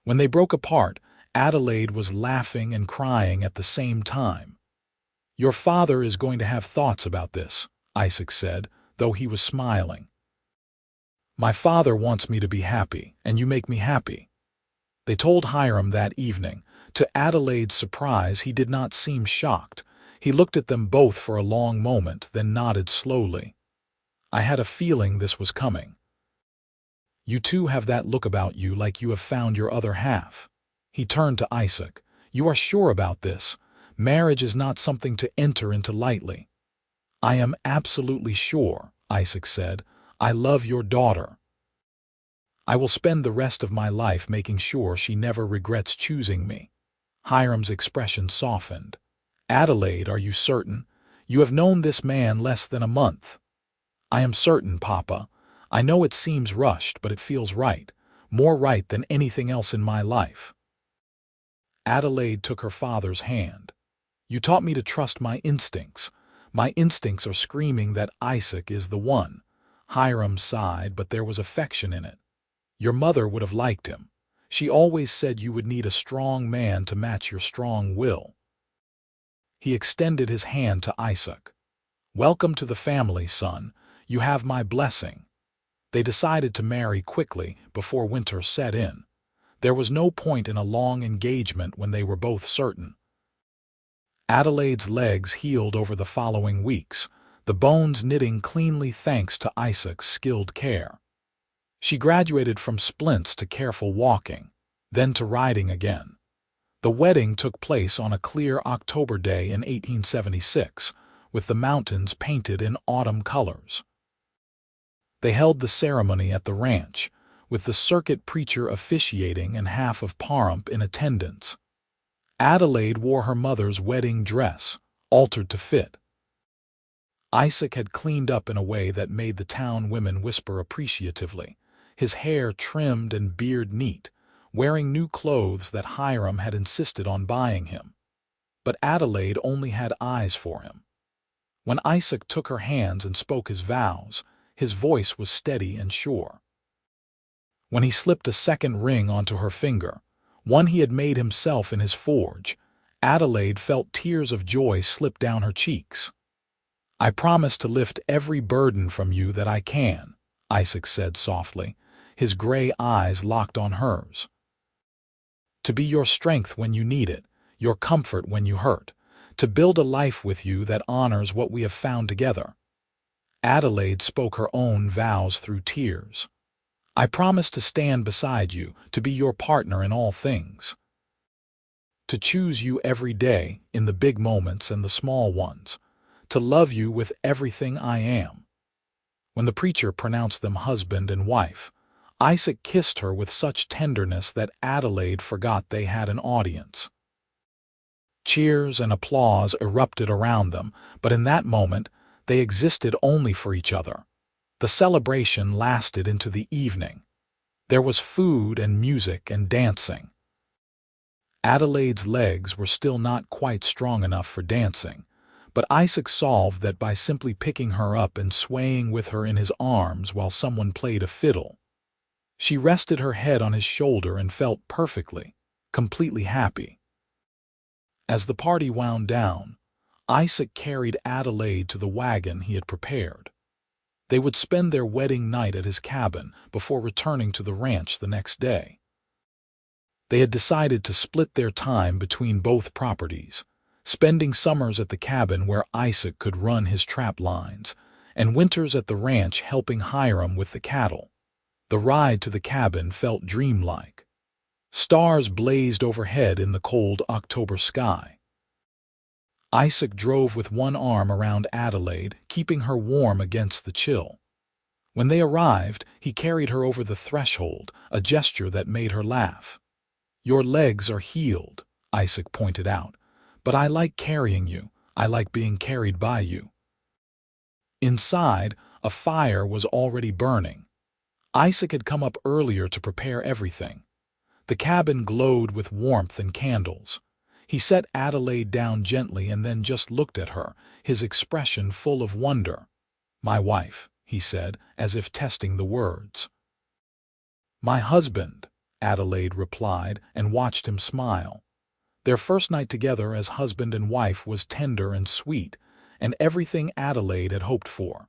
When they broke apart, Adelaide was laughing and crying at the same time. Your father is going to have thoughts about this, Isaac said, though he was smiling. My father wants me to be happy, and you make me happy. They told Hiram that evening. To Adelaide's surprise, he did not seem shocked. He looked at them both for a long moment, then nodded slowly. I had a feeling this was coming. You two have that look about you like you have found your other half. He turned to Isaac. You are sure about this? Marriage is not something to enter into lightly. I am absolutely sure, Isaac said. I love your daughter. I will spend the rest of my life making sure she never regrets choosing me. Hiram's expression softened. Adelaide, are you certain? You have known this man less than a month. I am certain, Papa. I know it seems rushed, but it feels right. More right than anything else in my life. Adelaide took her father's hand. You taught me to trust my instincts. My instincts are screaming that Isaac is the one. Hiram sighed, but there was affection in it. Your mother would have liked him. She always said you would need a strong man to match your strong will. He extended his hand to Isaac. Welcome to the family, son. You have my blessing. They decided to marry quickly before winter set in. There was no point in a long engagement when they were both certain. Adelaide's legs healed over the following weeks, the bones knitting cleanly thanks to Isaac's skilled care. She graduated from splints to careful walking, then to riding again. The wedding took place on a clear October day in 1876, with the mountains painted in autumn colors. They held the ceremony at the ranch, with the circuit preacher officiating and half of Pahrump in attendance. Adelaide wore her mother's wedding dress, altered to fit. Isaac had cleaned up in a way that made the town women whisper appreciatively, his hair trimmed and beard neat, wearing new clothes that Hiram had insisted on buying him. But Adelaide only had eyes for him. When Isaac took her hands and spoke his vows, his voice was steady and sure. When he slipped a second ring onto her finger, one he had made himself in his forge, Adelaide felt tears of joy slip down her cheeks. I promise to lift every burden from you that I can, Isaac said softly, his gray eyes locked on hers. To be your strength when you need it, your comfort when you hurt, to build a life with you that honors what we have found together. Adelaide spoke her own vows through tears. I promise to stand beside you, to be your partner in all things. To choose you every day, in the big moments and the small ones. To love you with everything I am. When the preacher pronounced them husband and wife, Isaac kissed her with such tenderness that Adelaide forgot they had an audience. Cheers and applause erupted around them, but in that moment, they existed only for each other. The celebration lasted into the evening. There was food and music and dancing. Adelaide's legs were still not quite strong enough for dancing, but Isaac solved that by simply picking her up and swaying with her in his arms while someone played a fiddle. She rested her head on his shoulder and felt perfectly, completely happy. As the party wound down, Isaac carried Adelaide to the wagon he had prepared. They would spend their wedding night at his cabin before returning to the ranch the next day. They had decided to split their time between both properties, spending summers at the cabin where Isaac could run his trap lines, and winters at the ranch helping Hiram with the cattle. The ride to the cabin felt dreamlike. Stars blazed overhead in the cold October sky. Isaac drove with one arm around Adelaide, keeping her warm against the chill. When they arrived, he carried her over the threshold, a gesture that made her laugh. "Your legs are healed," Isaac pointed out, "but I like carrying you. I like being carried by you." Inside, a fire was already burning. Isaac had come up earlier to prepare everything. The cabin glowed with warmth and candles. He set Adelaide down gently and then just looked at her, his expression full of wonder. "My wife," he said, as if testing the words. "My husband," Adelaide replied and watched him smile. Their first night together as husband and wife was tender and sweet, and everything Adelaide had hoped for.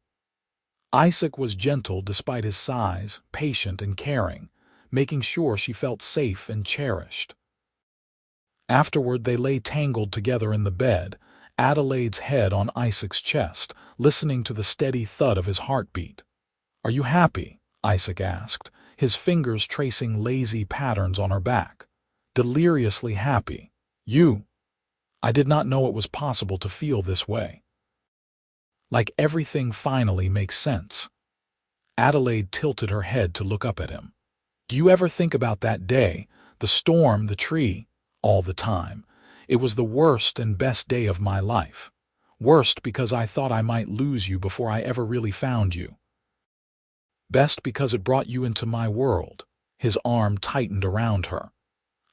Isaac was gentle despite his size, patient and caring, making sure she felt safe and cherished. Afterward, they lay tangled together in the bed, Adelaide's head on Isaac's chest, listening to the steady thud of his heartbeat. "Are you happy?" Isaac asked, his fingers tracing lazy patterns on her back. "Deliriously happy. You? I did not know it was possible to feel this way. Like everything finally makes sense." Adelaide tilted her head to look up at him. "Do you ever think about that day, the storm, the tree?" "All the time. It was the worst and best day of my life. Worst because I thought I might lose you before I ever really found you. Best because it brought you into my world." His arm tightened around her.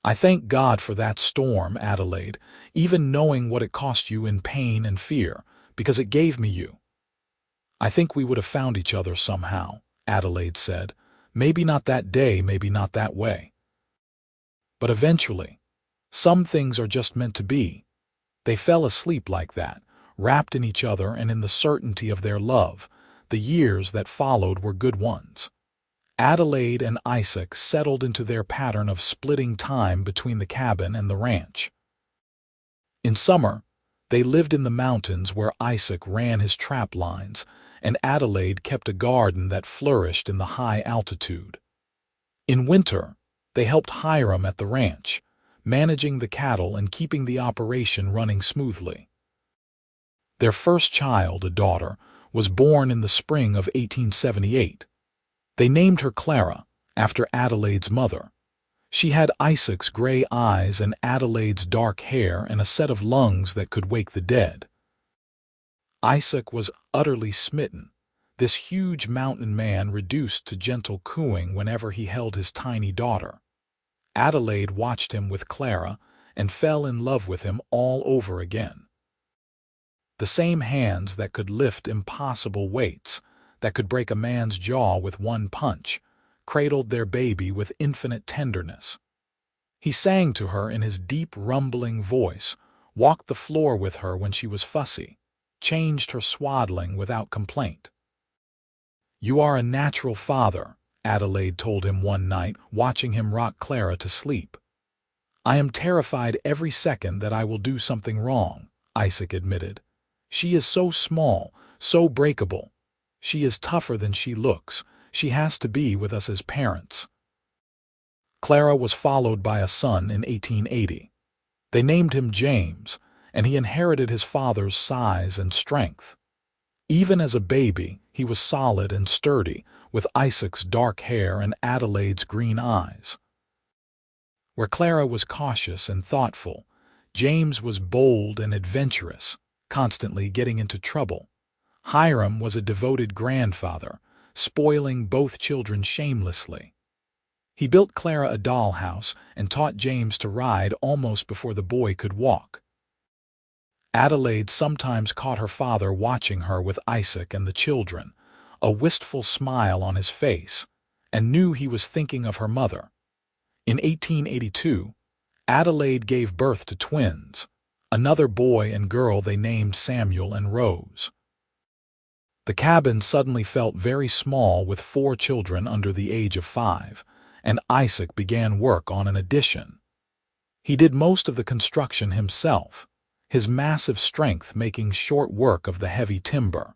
"I thank God for that storm, Adelaide, even knowing what it cost you in pain and fear, because it gave me you." "I think we would have found each other somehow," Adelaide said. "Maybe not that day, maybe not that way. But eventually. Some things are just meant to be." They fell asleep like that, wrapped in each other and in the certainty of their love. The years that followed were good ones. Adelaide and Isaac settled into their pattern of splitting time between the cabin and the ranch. In summer, they lived in the mountains where Isaac ran his trap lines, and Adelaide kept a garden that flourished in the high altitude. In winter, they helped Hiram at the ranch, managing the cattle and keeping the operation running smoothly. Their first child, a daughter, was born in the spring of 1878. They named her Clara, after Adelaide's mother. She had Isaac's gray eyes and Adelaide's dark hair and a set of lungs that could wake the dead. Isaac was utterly smitten, this huge mountain man reduced to gentle cooing whenever he held his tiny daughter. Adelaide watched him with Clara and fell in love with him all over again. The same hands that could lift impossible weights, that could break a man's jaw with one punch, cradled their baby with infinite tenderness. He sang to her in his deep, rumbling voice, walked the floor with her when she was fussy, changed her swaddling without complaint. "You are a natural father," Adelaide told him one night, watching him rock Clara to sleep. "I am terrified every second that I will do something wrong," Isaac admitted. "She is so small, so breakable. She is tougher than she looks. She has to be with us as parents." Clara was followed by a son in 1880. They named him James, and he inherited his father's size and strength. Even as a baby, he was solid and sturdy, with Isaac's dark hair and Adelaide's green eyes. Where Clara was cautious and thoughtful, James was bold and adventurous, constantly getting into trouble. Hiram was a devoted grandfather, spoiling both children shamelessly. He built Clara a dollhouse and taught James to ride almost before the boy could walk. Adelaide sometimes caught her father watching her with Isaac and the children, a wistful smile on his face, and knew he was thinking of her mother. In 1882, Adelaide gave birth to twins, another boy and girl they named Samuel and Rose. The cabin suddenly felt very small with 4 children under the age of 5, and Isaac began work on an addition. He did most of the construction himself, his massive strength making short work of the heavy timber.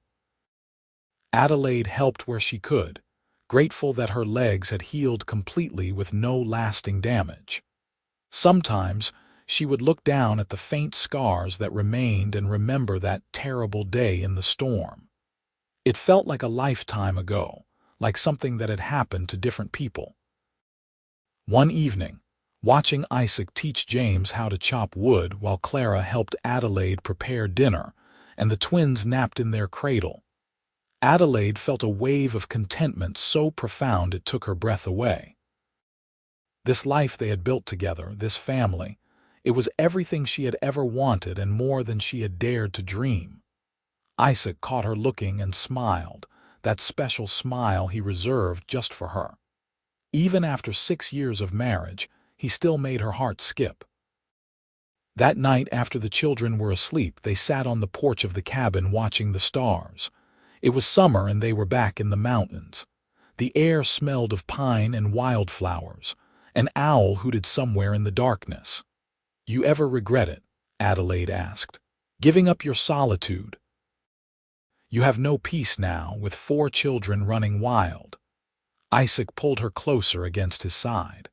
Adelaide helped where she could, grateful that her legs had healed completely with no lasting damage. Sometimes, she would look down at the faint scars that remained and remember that terrible day in the storm. It felt like a lifetime ago, like something that had happened to different people. One evening, watching Isaac teach James how to chop wood while Clara helped Adelaide prepare dinner, and the twins napped in their cradle, Adelaide felt a wave of contentment so profound it took her breath away. This life they had built together, this family, it was everything she had ever wanted and more than she had dared to dream. Isaac caught her looking and smiled, that special smile he reserved just for her. Even after 6 years of marriage, he still made her heart skip. That night, after the children were asleep, they sat on the porch of the cabin watching the stars. It was summer and they were back in the mountains. The air smelled of pine and wildflowers. An owl hooted somewhere in the darkness. "You ever regret it?" Adelaide asked. "Giving up your solitude? You have no peace now, with 4 children running wild." Isaac pulled her closer against his side.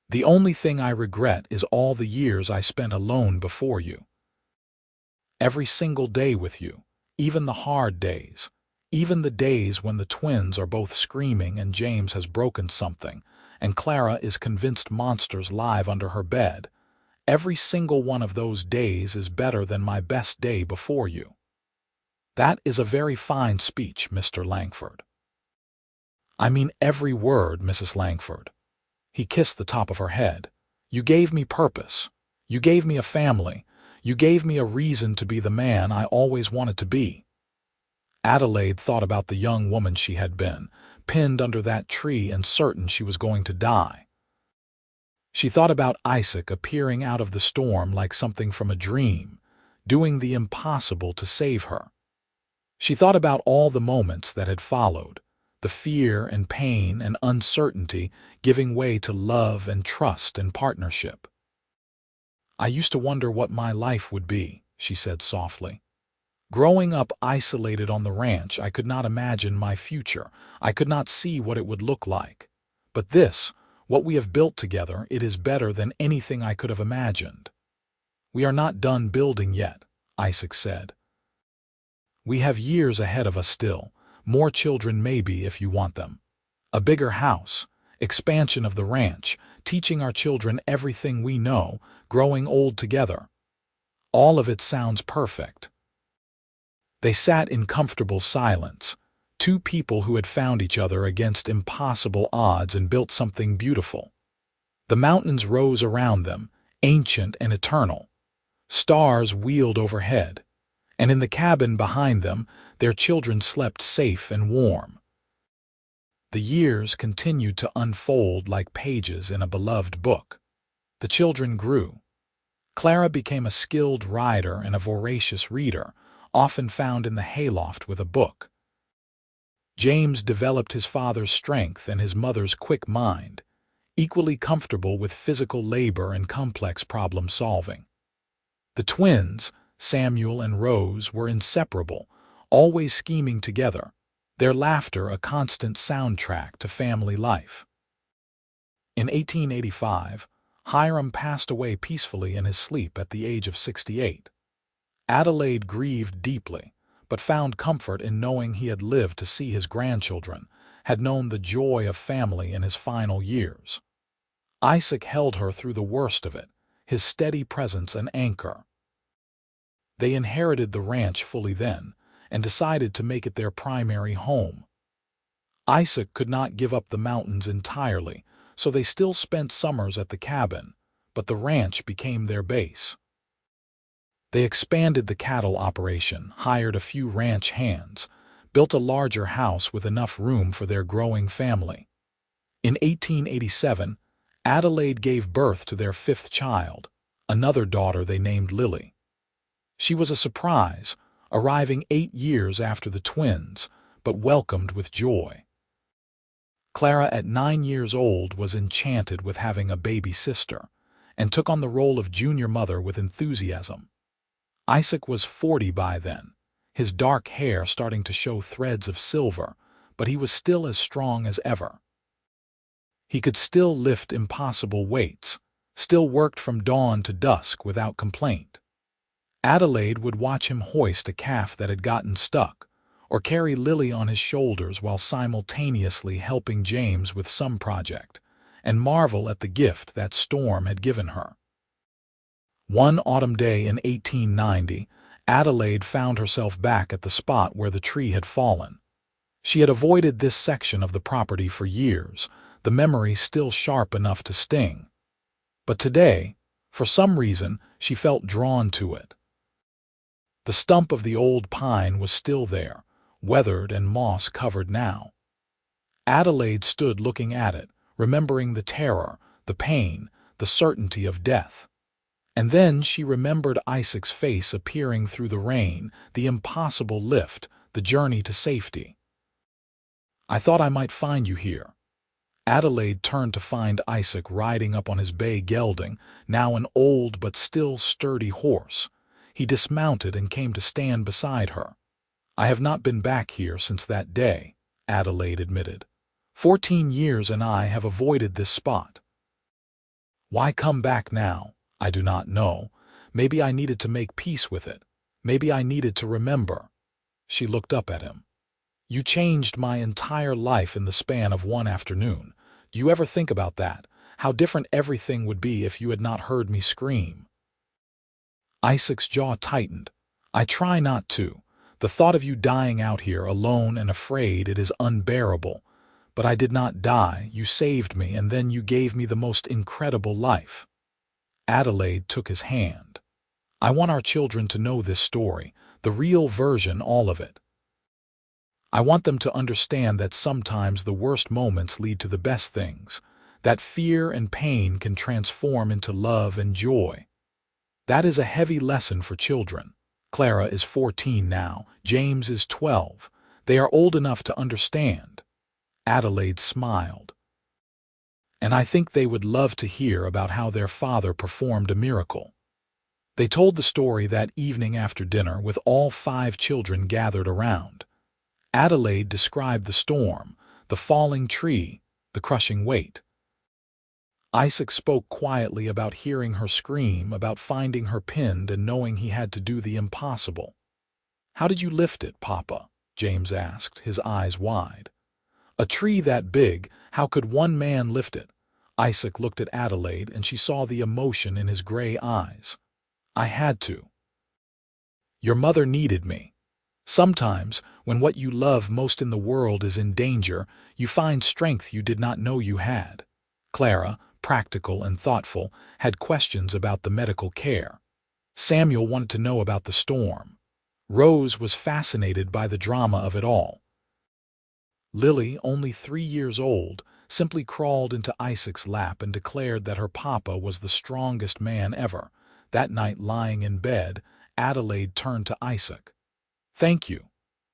"The only thing I regret is all the years I spent alone before you. Every single day with you, even the hard days, even the days when the twins are both screaming and James has broken something, and Clara is convinced monsters live under her bed. Every single one of those days is better than my best day before you." "That is a very fine speech, Mr. Langford." "I mean every word, Mrs. Langford." He kissed the top of her head. "You gave me purpose. You gave me a family. You gave me a reason to be the man I always wanted to be." Adelaide thought about the young woman she had been, pinned under that tree and certain she was going to die. She thought about Isaac appearing out of the storm like something from a dream, doing the impossible to save her. She thought about all the moments that had followed, the fear and pain and uncertainty giving way to love and trust and partnership. "I used to wonder what my life would be," she said softly. "Growing up isolated on the ranch, I could not imagine my future. I could not see what it would look like. But this, what we have built together, it is better than anything I could have imagined." "We are not done building yet," Isaac said. "We have years ahead of us still, more children maybe if you want them. A bigger house, expansion of the ranch, teaching our children everything we know, growing old together. All of it sounds perfect." They sat in comfortable silence, 2 people who had found each other against impossible odds and built something beautiful. The mountains rose around them, ancient and eternal. Stars wheeled overhead, and in the cabin behind them, their children slept safe and warm. The years continued to unfold like pages in a beloved book. The children grew. Clara became a skilled rider and a voracious reader, often found in the hayloft with a book. James developed his father's strength and his mother's quick mind, equally comfortable with physical labor and complex problem-solving. The twins, Samuel and Rose, were inseparable, always scheming together, their laughter a constant soundtrack to family life. In 1885, Hiram passed away peacefully in his sleep at the age of 68. Adelaide grieved deeply, but found comfort in knowing he had lived to see his grandchildren, had known the joy of family in his final years. Isaac held her through the worst of it, his steady presence an anchor. They inherited the ranch fully then, and decided to make it their primary home. Isaac could not give up the mountains entirely, so they still spent summers at the cabin, but the ranch became their base. They expanded the cattle operation, hired a few ranch hands, built a larger house with enough room for their growing family. In 1887, Adelaide gave birth to their 5th child, another daughter they named Lily. She was a surprise, arriving 8 years after the twins, but welcomed with joy. Clara, at 9 years old, was enchanted with having a baby sister, and took on the role of junior mother with enthusiasm. Isaac was 40 by then, his dark hair starting to show threads of silver, but he was still as strong as ever. He could still lift impossible weights, still worked from dawn to dusk without complaint. Adelaide would watch him hoist a calf that had gotten stuck, or carry Lily on his shoulders while simultaneously helping James with some project, and marvel at the gift that storm had given her. One autumn day in 1890, Adelaide found herself back at the spot where the tree had fallen. She had avoided this section of the property for years, the memory still sharp enough to sting. But today, for some reason, she felt drawn to it. The stump of the old pine was still there, weathered and moss-covered now. Adelaide stood looking at it, remembering the terror, the pain, the certainty of death. And then she remembered Isaac's face appearing through the rain, the impossible lift, the journey to safety. "I thought I might find you here." Adelaide turned to find Isaac riding up on his bay gelding, now an old but still sturdy horse. He dismounted and came to stand beside her. "I have not been back here since that day," Adelaide admitted. 14 years and I have avoided this spot." "Why come back now? I do not know. Maybe I needed to make peace with it. Maybe I needed to remember." She looked up at him. "You changed my entire life in the span of one afternoon. Do you ever think about that? How different everything would be if you had not heard me scream?" Isaac's jaw tightened. "I try not to. The thought of you dying out here alone and afraid, it is unbearable. But I did not die. You saved me, and then you gave me the most incredible life." Adelaide took his hand. "I want our children to know this story, the real version, all of it. I want them to understand that sometimes the worst moments lead to the best things, that fear and pain can transform into love and joy. That is a heavy lesson for children. Clara is 14 now, James is 12. They are old enough to understand." Adelaide smiled. "And I think they would love to hear about how their father performed a miracle." They told the story that evening after dinner with all 5 children gathered around. Adelaide described the storm, the falling tree, the crushing weight. Isaac spoke quietly about hearing her scream, about finding her pinned and knowing he had to do the impossible. "How did you lift it, Papa?" James asked, his eyes wide. "A tree that big, how could one man lift it?" Isaac looked at Adelaide, and she saw the emotion in his gray eyes. "I had to. Your mother needed me. Sometimes, when what you love most in the world is in danger, you find strength you did not know you had." Clara, practical and thoughtful, had questions about the medical care. Samuel wanted to know about the storm. Rose was fascinated by the drama of it all. Lily, only 3 years old, simply crawled into Isaac's lap and declared that her papa was the strongest man ever. That night, lying in bed, Adelaide turned to Isaac. "Thank you."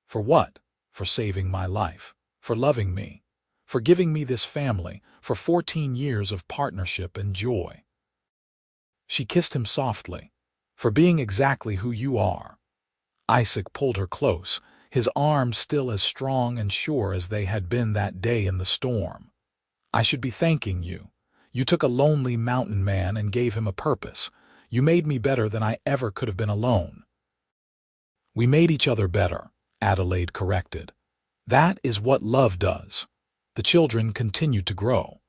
"For what?" "For saving my life. For loving me. For giving me this family. For 14 years of partnership and joy." She kissed him softly. "For being exactly who you are." Isaac pulled her close, his arms still as strong and sure as they had been that day in the storm. "I should be thanking you. You took a lonely mountain man and gave him a purpose. You made me better than I ever could have been alone." "We made each other better," Adelaide corrected. "That is what love does." The children continued to grow.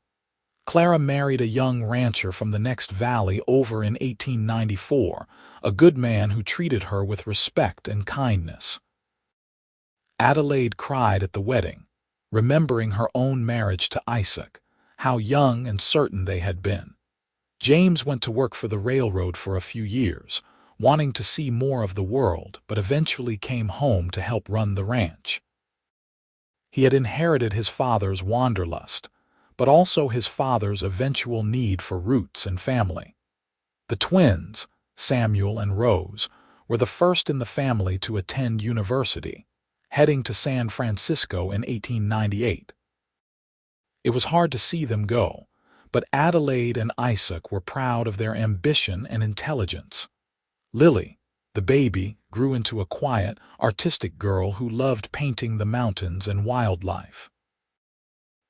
Clara married a young rancher from the next valley over in 1894, a good man who treated her with respect and kindness. Adelaide cried at the wedding, remembering her own marriage to Isaac, how young and certain they had been. James went to work for the railroad for a few years, wanting to see more of the world, but eventually came home to help run the ranch. He had inherited his father's wanderlust, but also his father's eventual need for roots and family. The twins, Samuel and Rose, were the first in the family to attend university, heading to San Francisco in 1898. It was hard to see them go, but Adelaide and Isaac were proud of their ambition and intelligence. Lily, the baby, grew into a quiet, artistic girl who loved painting the mountains and wildlife.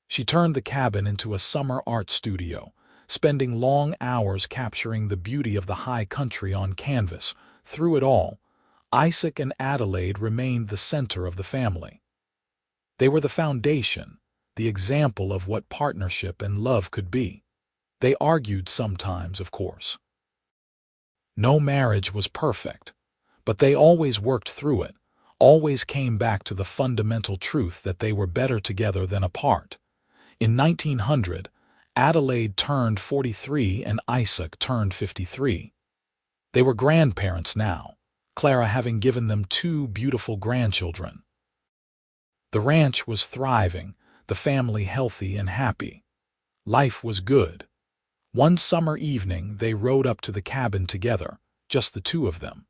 She turned the cabin into a summer art studio, spending long hours capturing the beauty of the high country on canvas. Through it all, Isaac and Adelaide remained the center of the family. They were the foundation, the example of what partnership and love could be. They argued sometimes, of course. No marriage was perfect, but they always worked through it, always came back to the fundamental truth that they were better together than apart. In 1900, Adelaide turned 43 and Isaac turned 53. They were grandparents now, Clara having given them 2 beautiful grandchildren. The ranch was thriving, the family healthy and happy. Life was good. One summer evening they rode up to the cabin together, just the 2 of them.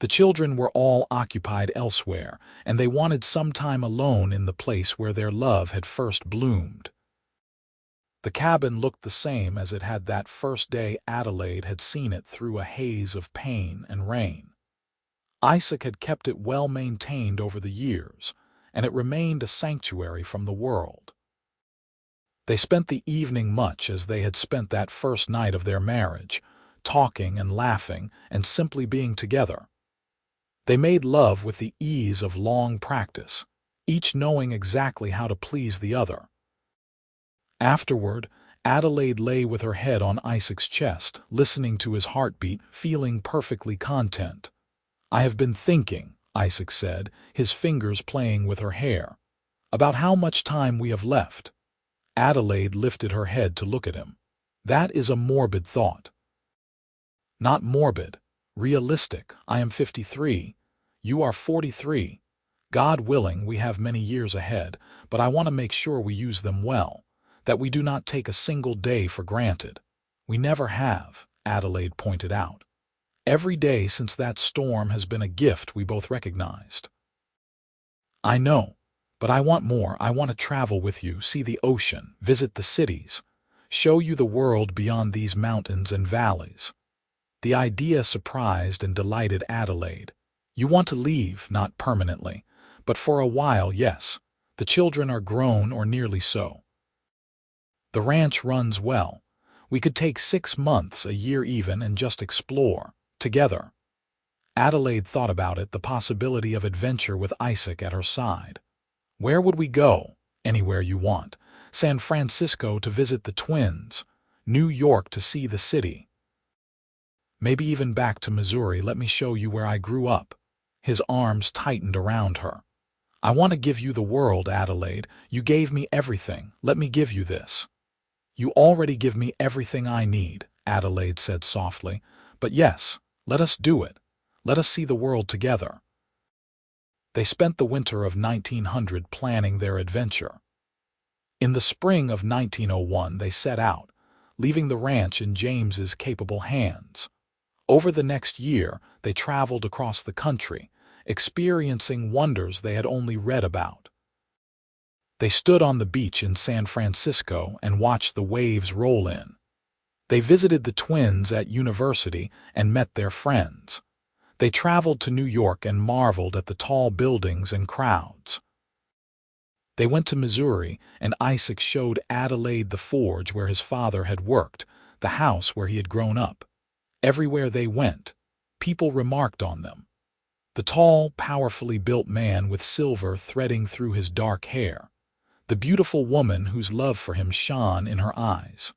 The children were all occupied elsewhere, and they wanted some time alone in the place where their love had first bloomed. The cabin looked the same as it had that first day Adelaide had seen it through a haze of pain and rain. Isaac had kept it well maintained over the years, and it remained a sanctuary from the world. They spent the evening much as they had spent that first night of their marriage, talking and laughing and simply being together. They made love with the ease of long practice, each knowing exactly how to please the other. Afterward, Adelaide lay with her head on Isaac's chest, listening to his heartbeat, feeling perfectly content. "I have been thinking," Isaac said, his fingers playing with her hair, "about how much time we have left." Adelaide lifted her head to look at him. "That is a morbid thought." "Not morbid, realistic. I am 53. You are 43. God willing, we have many years ahead, but I want to make sure we use them well, that we do not take a single day for granted. We never have," Adelaide pointed out. "Every day since that storm has been a gift we both recognized." "I know, but I want more. I want to travel with you, see the ocean, visit the cities, show you the world beyond these mountains and valleys." The idea surprised and delighted Adelaide. "You want to leave, not permanently, but for a while, yes. The children are grown or nearly so. The ranch runs well. We could take 6 months, a year even, and just explore, together." Adelaide thought about it, the possibility of adventure with Isaac at her side. "Where would we go?" "Anywhere you want. San Francisco to visit the twins. New York to see the city. Maybe even back to Missouri. Let me show you where I grew up." His arms tightened around her. "I want to give you the world, Adelaide. You gave me everything. Let me give you this." "You already give me everything I need," Adelaide said softly. "But yes, let us do it. Let us see the world together." They spent the winter of 1900 planning their adventure. In the spring of 1901 they set out, leaving the ranch in James's capable hands. Over the next year they traveled across the country, experiencing wonders they had only read about. They stood on the beach in San Francisco and watched the waves roll in. They visited the twins at university and met their friends. They traveled to New York and marveled at the tall buildings and crowds. They went to Missouri, and Isaac showed Adelaide the forge where his father had worked, the house where he had grown up. Everywhere they went, people remarked on them. The tall, powerfully built man with silver threading through his dark hair. The beautiful woman whose love for him shone in her eyes.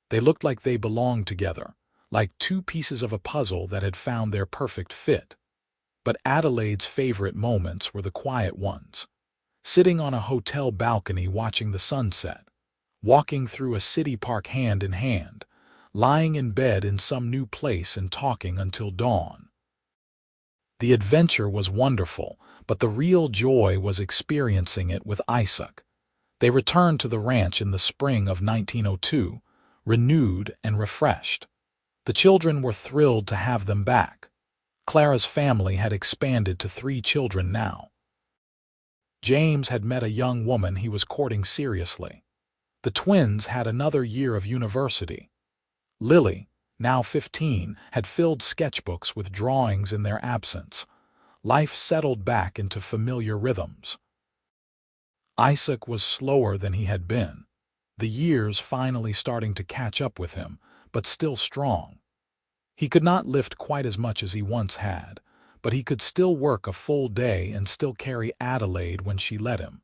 They looked like they belonged together, like 2 pieces of a puzzle that had found their perfect fit. But Adelaide's favorite moments were the quiet ones. Sitting on a hotel balcony watching the sunset, walking through a city park hand in hand, lying in bed in some new place and talking until dawn. The adventure was wonderful, but the real joy was experiencing it with Isaac. They returned to the ranch in the spring of 1902, renewed and refreshed. The children were thrilled to have them back. Clara's family had expanded to 3 children now. James had met a young woman he was courting seriously. The twins had another year of university. Lily, now 15, had filled sketchbooks with drawings in their absence. Life settled back into familiar rhythms. Isaac was slower than he had been. the years finally starting to catch up with him, but still strong. He could not lift quite as much as he once had, but he could still work a full day and still carry Adelaide when she let him.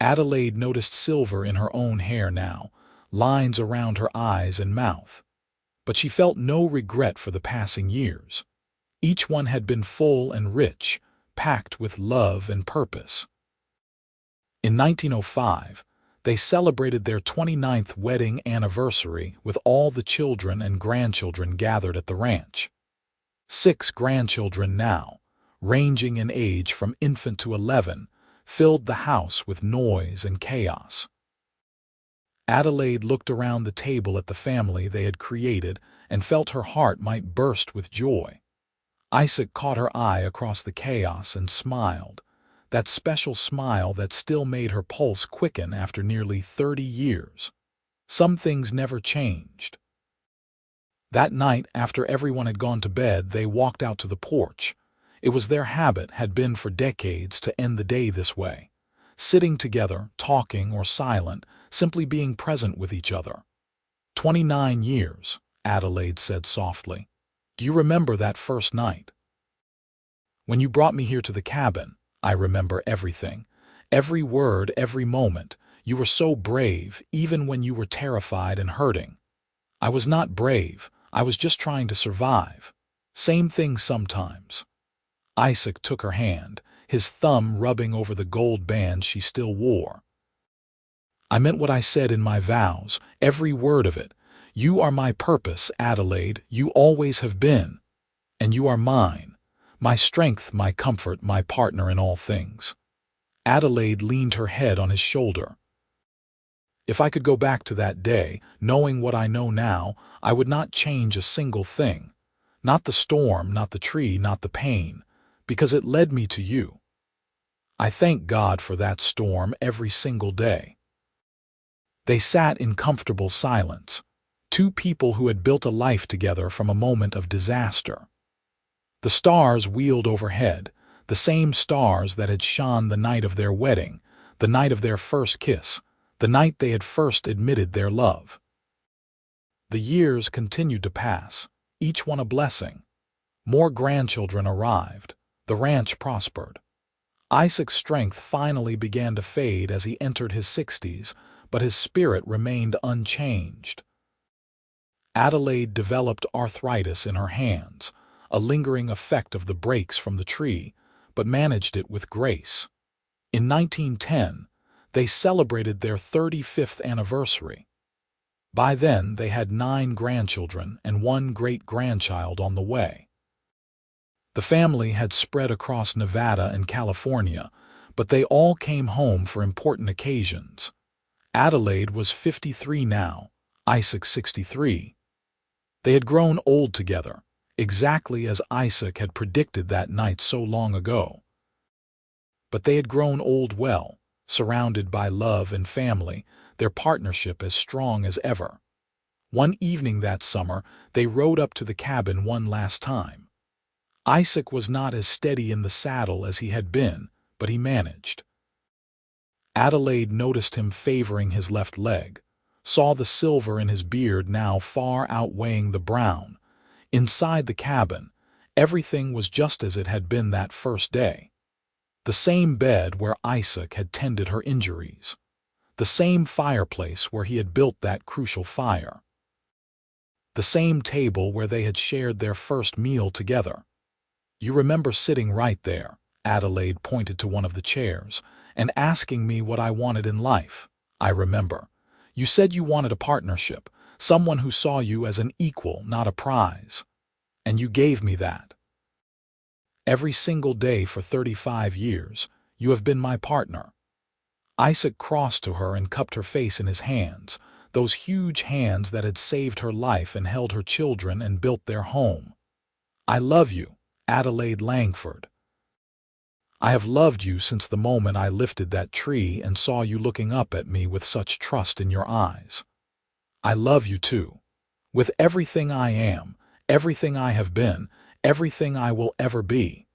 Adelaide noticed silver in her own hair now, lines around her eyes and mouth. But she felt no regret for the passing years. Each one had been full and rich, packed with love and purpose. In 1905, they celebrated their 29th wedding anniversary with all the children and grandchildren gathered at the ranch. 6 grandchildren now, ranging in age from infant to 11, filled the house with noise and chaos. Adelaide looked around the table at the family they had created and felt her heart might burst with joy. Isaac caught her eye across the chaos and smiled, that special smile that still made her pulse quicken after nearly 30 years. Some things never changed. That night, after everyone had gone to bed, they walked out to the porch. It was their habit, had been for decades, to end the day this way, sitting together, talking or silent, simply being present with each other. 29 years, Adelaide said softly. Do you remember that first night? When you brought me here to the cabin, I remember everything. Every word, every moment. You were so brave, even when you were terrified and hurting. I was not brave. I was just trying to survive. Same thing sometimes. Isaac took her hand, his thumb rubbing over the gold band she still wore. I meant what I said in my vows, every word of it. You are my purpose, Adelaide. You always have been. And you are mine. My strength, my comfort, my partner in all things. Adelaide leaned her head on his shoulder. If I could go back to that day, knowing what I know now, I would not change a single thing. Not the storm, not the tree, not the pain, because it led me to you. I thank God for that storm every single day. They sat in comfortable silence, 2 people who had built a life together from a moment of disaster. The stars wheeled overhead, the same stars that had shone the night of their wedding, the night of their first kiss, the night they had first admitted their love. The years continued to pass, each one a blessing. More grandchildren arrived. The ranch prospered. Isaac's strength finally began to fade as he entered his 60s, but his spirit remained unchanged. Adelaide developed arthritis in her hands, a lingering effect of the breaks from the tree, but managed it with grace. In 1910, they celebrated their 35th anniversary. By then, they had 9 grandchildren and 1 great-grandchild on the way. The family had spread across Nevada and California, but they all came home for important occasions. Adelaide was 53 now, Isaac 63. They had grown old together, exactly as Isaac had predicted that night so long ago. But they had grown old well, surrounded by love and family, their partnership as strong as ever. One evening that summer, they rode up to the cabin one last time. Isaac was not as steady in the saddle as he had been, but he managed. Adelaide noticed him favoring his left leg, saw the silver in his beard now far outweighing the brown. Inside the cabin, everything was just as it had been that first day. The same bed where Isaac had tended her injuries. The same fireplace where he had built that crucial fire. The same table where they had shared their first meal together. You remember sitting right there, Adelaide pointed to one of the chairs, and asking me what I wanted in life. I remember. You said you wanted a partnership, someone who saw you as an equal, not a prize. And you gave me that. Every single day for 35 years, you have been my partner. Isaac crossed to her and cupped her face in his hands, those huge hands that had saved her life and held her children and built their home. I love you, Adelaide Langford. I have loved you since the moment I lifted that tree and saw you looking up at me with such trust in your eyes. I love you too. With everything I am, everything I have been, everything I will ever be.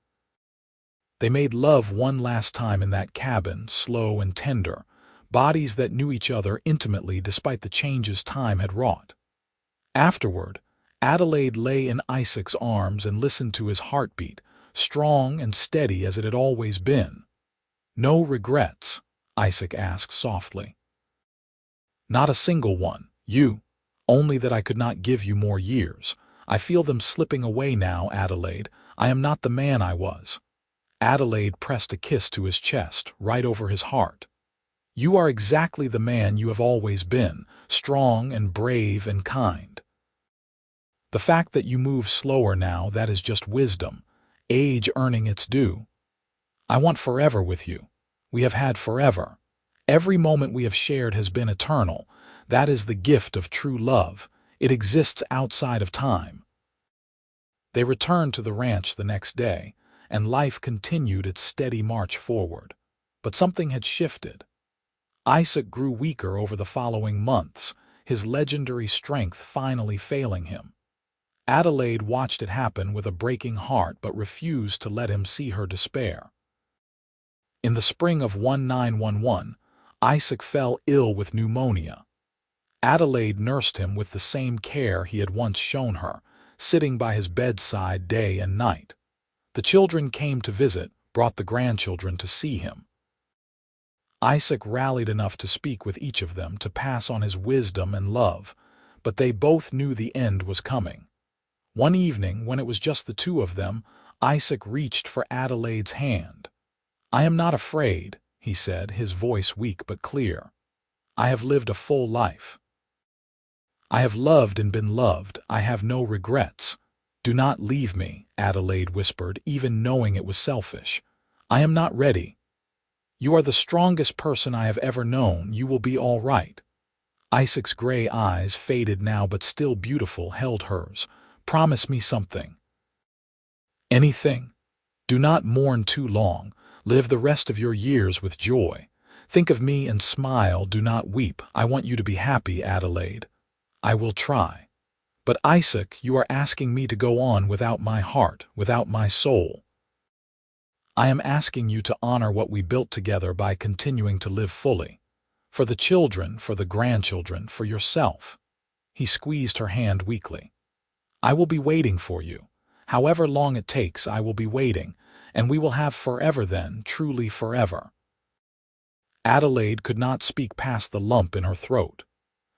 They made love one last time in that cabin, slow and tender, bodies that knew each other intimately despite the changes time had wrought. Afterward, Adelaide lay in Isaac's arms and listened to his heartbeat, strong and steady as it had always been. "No regrets?" Isaac asked softly. "Not a single one. Only that I could not give you more years. I feel them slipping away now, Adelaide. I am not the man I was." Adelaide pressed a kiss to his chest, right over his heart. "You are exactly the man you have always been, strong and brave and kind. The fact that you move slower now, that is just wisdom, age earning its due. I want forever with you. We have had forever. Every moment we have shared has been eternal. That is the gift of true love. It exists outside of time." They returned to the ranch the next day, and life continued its steady march forward. But something had shifted. Isaac grew weaker over the following months, his legendary strength finally failing him. Adelaide watched it happen with a breaking heart but refused to let him see her despair. In the spring of 1911, Isaac fell ill with pneumonia. Adelaide nursed him with the same care he had once shown her, sitting by his bedside day and night. The children came to visit, brought the grandchildren to see him. Isaac rallied enough to speak with each of them, to pass on his wisdom and love, but they both knew the end was coming. One evening, when it was just the two of them, Isaac reached for Adelaide's hand. "I am not afraid," he said, his voice weak but clear. "I have lived a full life. I have loved and been loved. I have no regrets. Do not leave me," Adelaide whispered, even knowing it was selfish. "I am not ready. You are the strongest person I have ever known. You will be all right." Isaac's gray eyes, faded now but still beautiful, held hers. "Promise me something." "Anything. Do not mourn too long. Live the rest of your years with joy. Think of me and smile. Do not weep. I want you to be happy, Adelaide. I will try. But Isaac, you are asking me to go on without my heart, without my soul. I am asking you to honor what we built together by continuing to live fully. For the children, for the grandchildren, for yourself." He squeezed her hand weakly. "I will be waiting for you. However long it takes, I will be waiting, and we will have forever then, truly forever." Adelaide could not speak past the lump in her throat.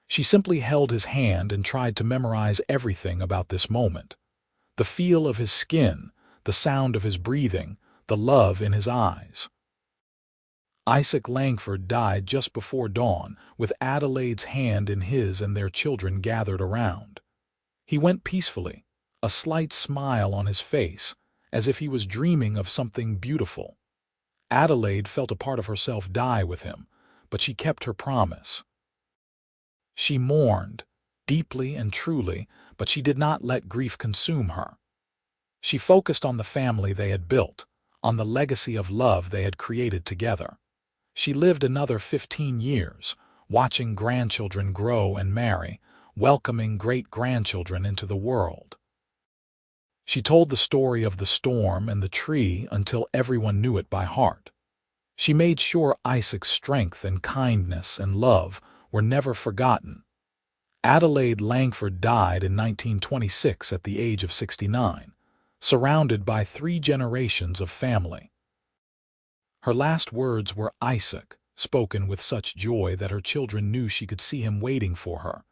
She simply held his hand and tried to memorize everything about this moment. The feel of his skin, the sound of his breathing, the love in his eyes. Isaac Langford died just before dawn, with Adelaide's hand in his and their children gathered around. He went peacefully, a slight smile on his face, as if he was dreaming of something beautiful. Adelaide felt a part of herself die with him, but she kept her promise. She mourned, deeply and truly, but she did not let grief consume her. She focused on the family they had built, on the legacy of love they had created together. She lived another 15 years, watching grandchildren grow and marry, welcoming great-grandchildren into the world. She told the story of the storm and the tree until everyone knew it by heart. She made sure Isaac's strength and kindness and love were never forgotten. Adelaide Langford died in 1926 at the age of 69, surrounded by 3 generations of family. Her last words were "Isaac," spoken with such joy that her children knew she could see him waiting for her.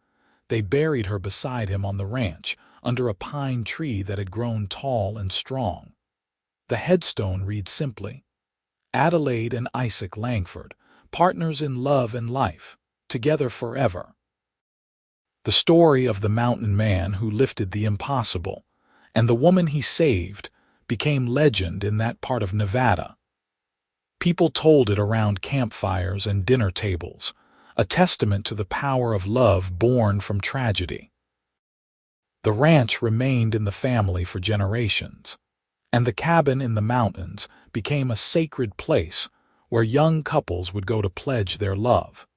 They buried her beside him on the ranch, under a pine tree that had grown tall and strong. The headstone reads simply, "Adelaide and Isaac Langford, partners in love and life, together forever." The story of the mountain man who lifted the impossible, and the woman he saved, became legend in that part of Nevada. People told it around campfires and dinner tables, a testament to the power of love born from tragedy. The ranch remained in the family for generations, and the cabin in the mountains became a sacred place where young couples would go to pledge their love.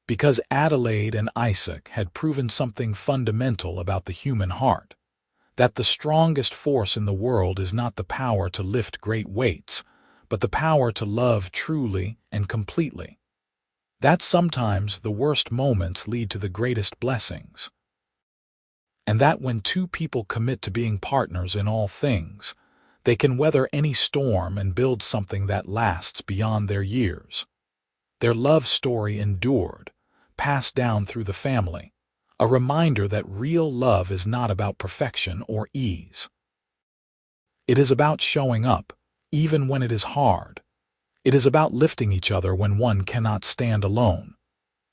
Because Adelaide and Isaac had proven something fundamental about the human heart, that the strongest force in the world is not the power to lift great weights, but the power to love truly and completely. that sometimes the worst moments lead to the greatest blessings, and that when two people commit to being partners in all things, they can weather any storm and build something that lasts beyond their years. Their love story endured, passed down through the family, a reminder that real love is not about perfection or ease. It is about showing up, even when it is hard. It is about lifting each other when one cannot stand alone.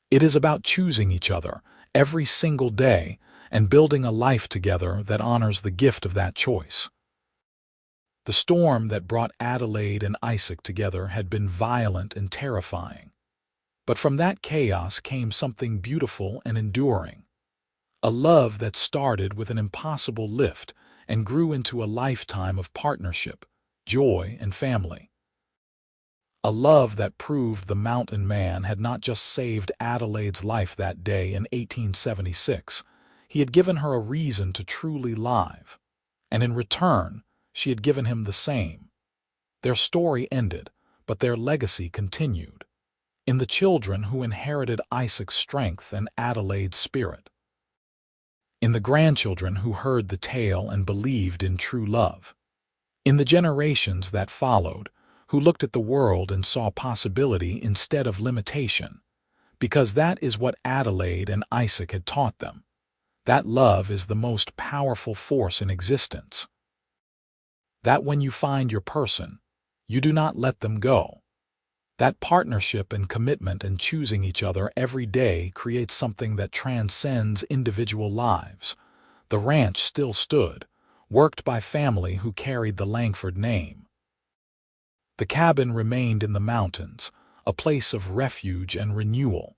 It is about choosing each other every single day and building a life together that honors the gift of that choice. The storm that brought Adelaide and Isaac together had been violent and terrifying. But from that chaos came something beautiful and enduring. A love that started with an impossible lift and grew into a lifetime of partnership, joy, and family. A love that proved the mountain man had not just saved Adelaide's life that day in 1876, he had given her a reason to truly live, and in return, she had given him the same. Their story ended, but their legacy continued, in the children who inherited Isaac's strength and Adelaide's spirit, in the grandchildren who heard the tale and believed in true love, in the generations that followed, who looked at the world and saw possibility instead of limitation, because that is what Adelaide and Isaac had taught them. That love is the most powerful force in existence. That when you find your person, you do not let them go. That partnership and commitment and choosing each other every day creates something that transcends individual lives. The ranch still stood, worked by family who carried the Langford name. The cabin remained in the mountains, a place of refuge and renewal.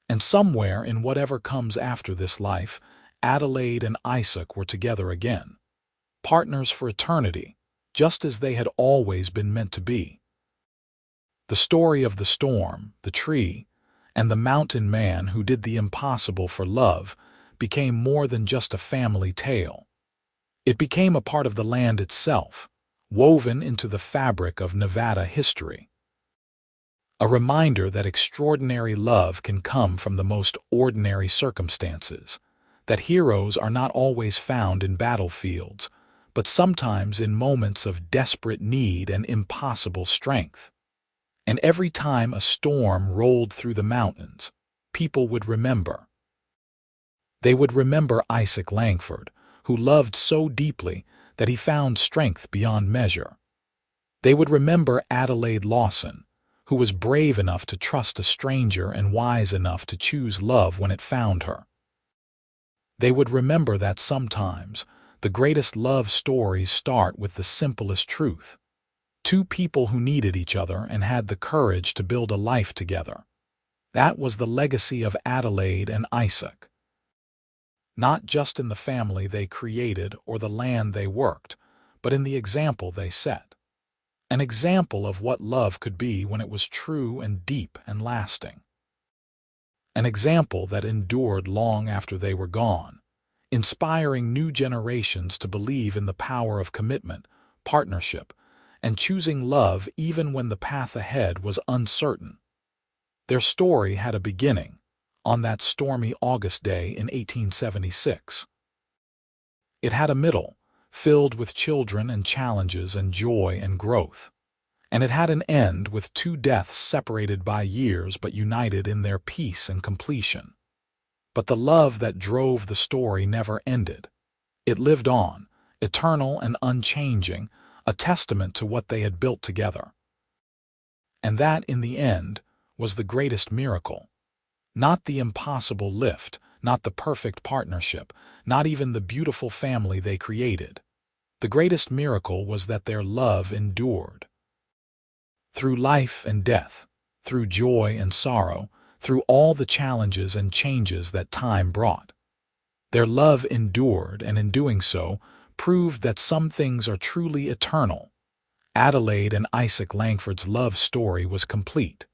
And somewhere in whatever comes after this life, Adelaide and Isaac were together again, partners for eternity, just as they had always been meant to be. The story of the storm, the tree, and the mountain man who did the impossible for love became more than just a family tale. It became a part of the land itself, woven into the fabric of Nevada history. A reminder that extraordinary love can come from the most ordinary circumstances, that heroes are not always found in battlefields, but sometimes in moments of desperate need and impossible strength. And every time a storm rolled through the mountains, people would remember. They would remember Isaac Langford, who loved so deeply that he found strength beyond measure. They would remember Adelaide Lawson, who was brave enough to trust a stranger and wise enough to choose love when it found her. They would remember that sometimes the greatest love stories start with the simplest truth. Two people who needed each other and had the courage to build a life together. That was the legacy of Adelaide and Isaac. Not just in the family they created or the land they worked, but in the example they set. An example of what love could be when it was true and deep and lasting. An example that endured long after they were gone, inspiring new generations to believe in the power of commitment, partnership, and choosing love even when the path ahead was uncertain. Their story had a beginning, on that stormy August day in 1876. It had a middle, filled with children and challenges and joy and growth. And it had an end with two deaths separated by years but united in their peace and completion. But the love that drove the story never ended. It lived on, eternal and unchanging, a testament to what they had built together. And that, in the end, was the greatest miracle. Not the impossible lift, not the perfect partnership, not even the beautiful family they created. The greatest miracle was that their love endured. Through life and death, through joy and sorrow, through all the challenges and changes that time brought. Their love endured, and in doing so, proved that some things are truly eternal. Adelaide and Isaac Langford's love story was complete.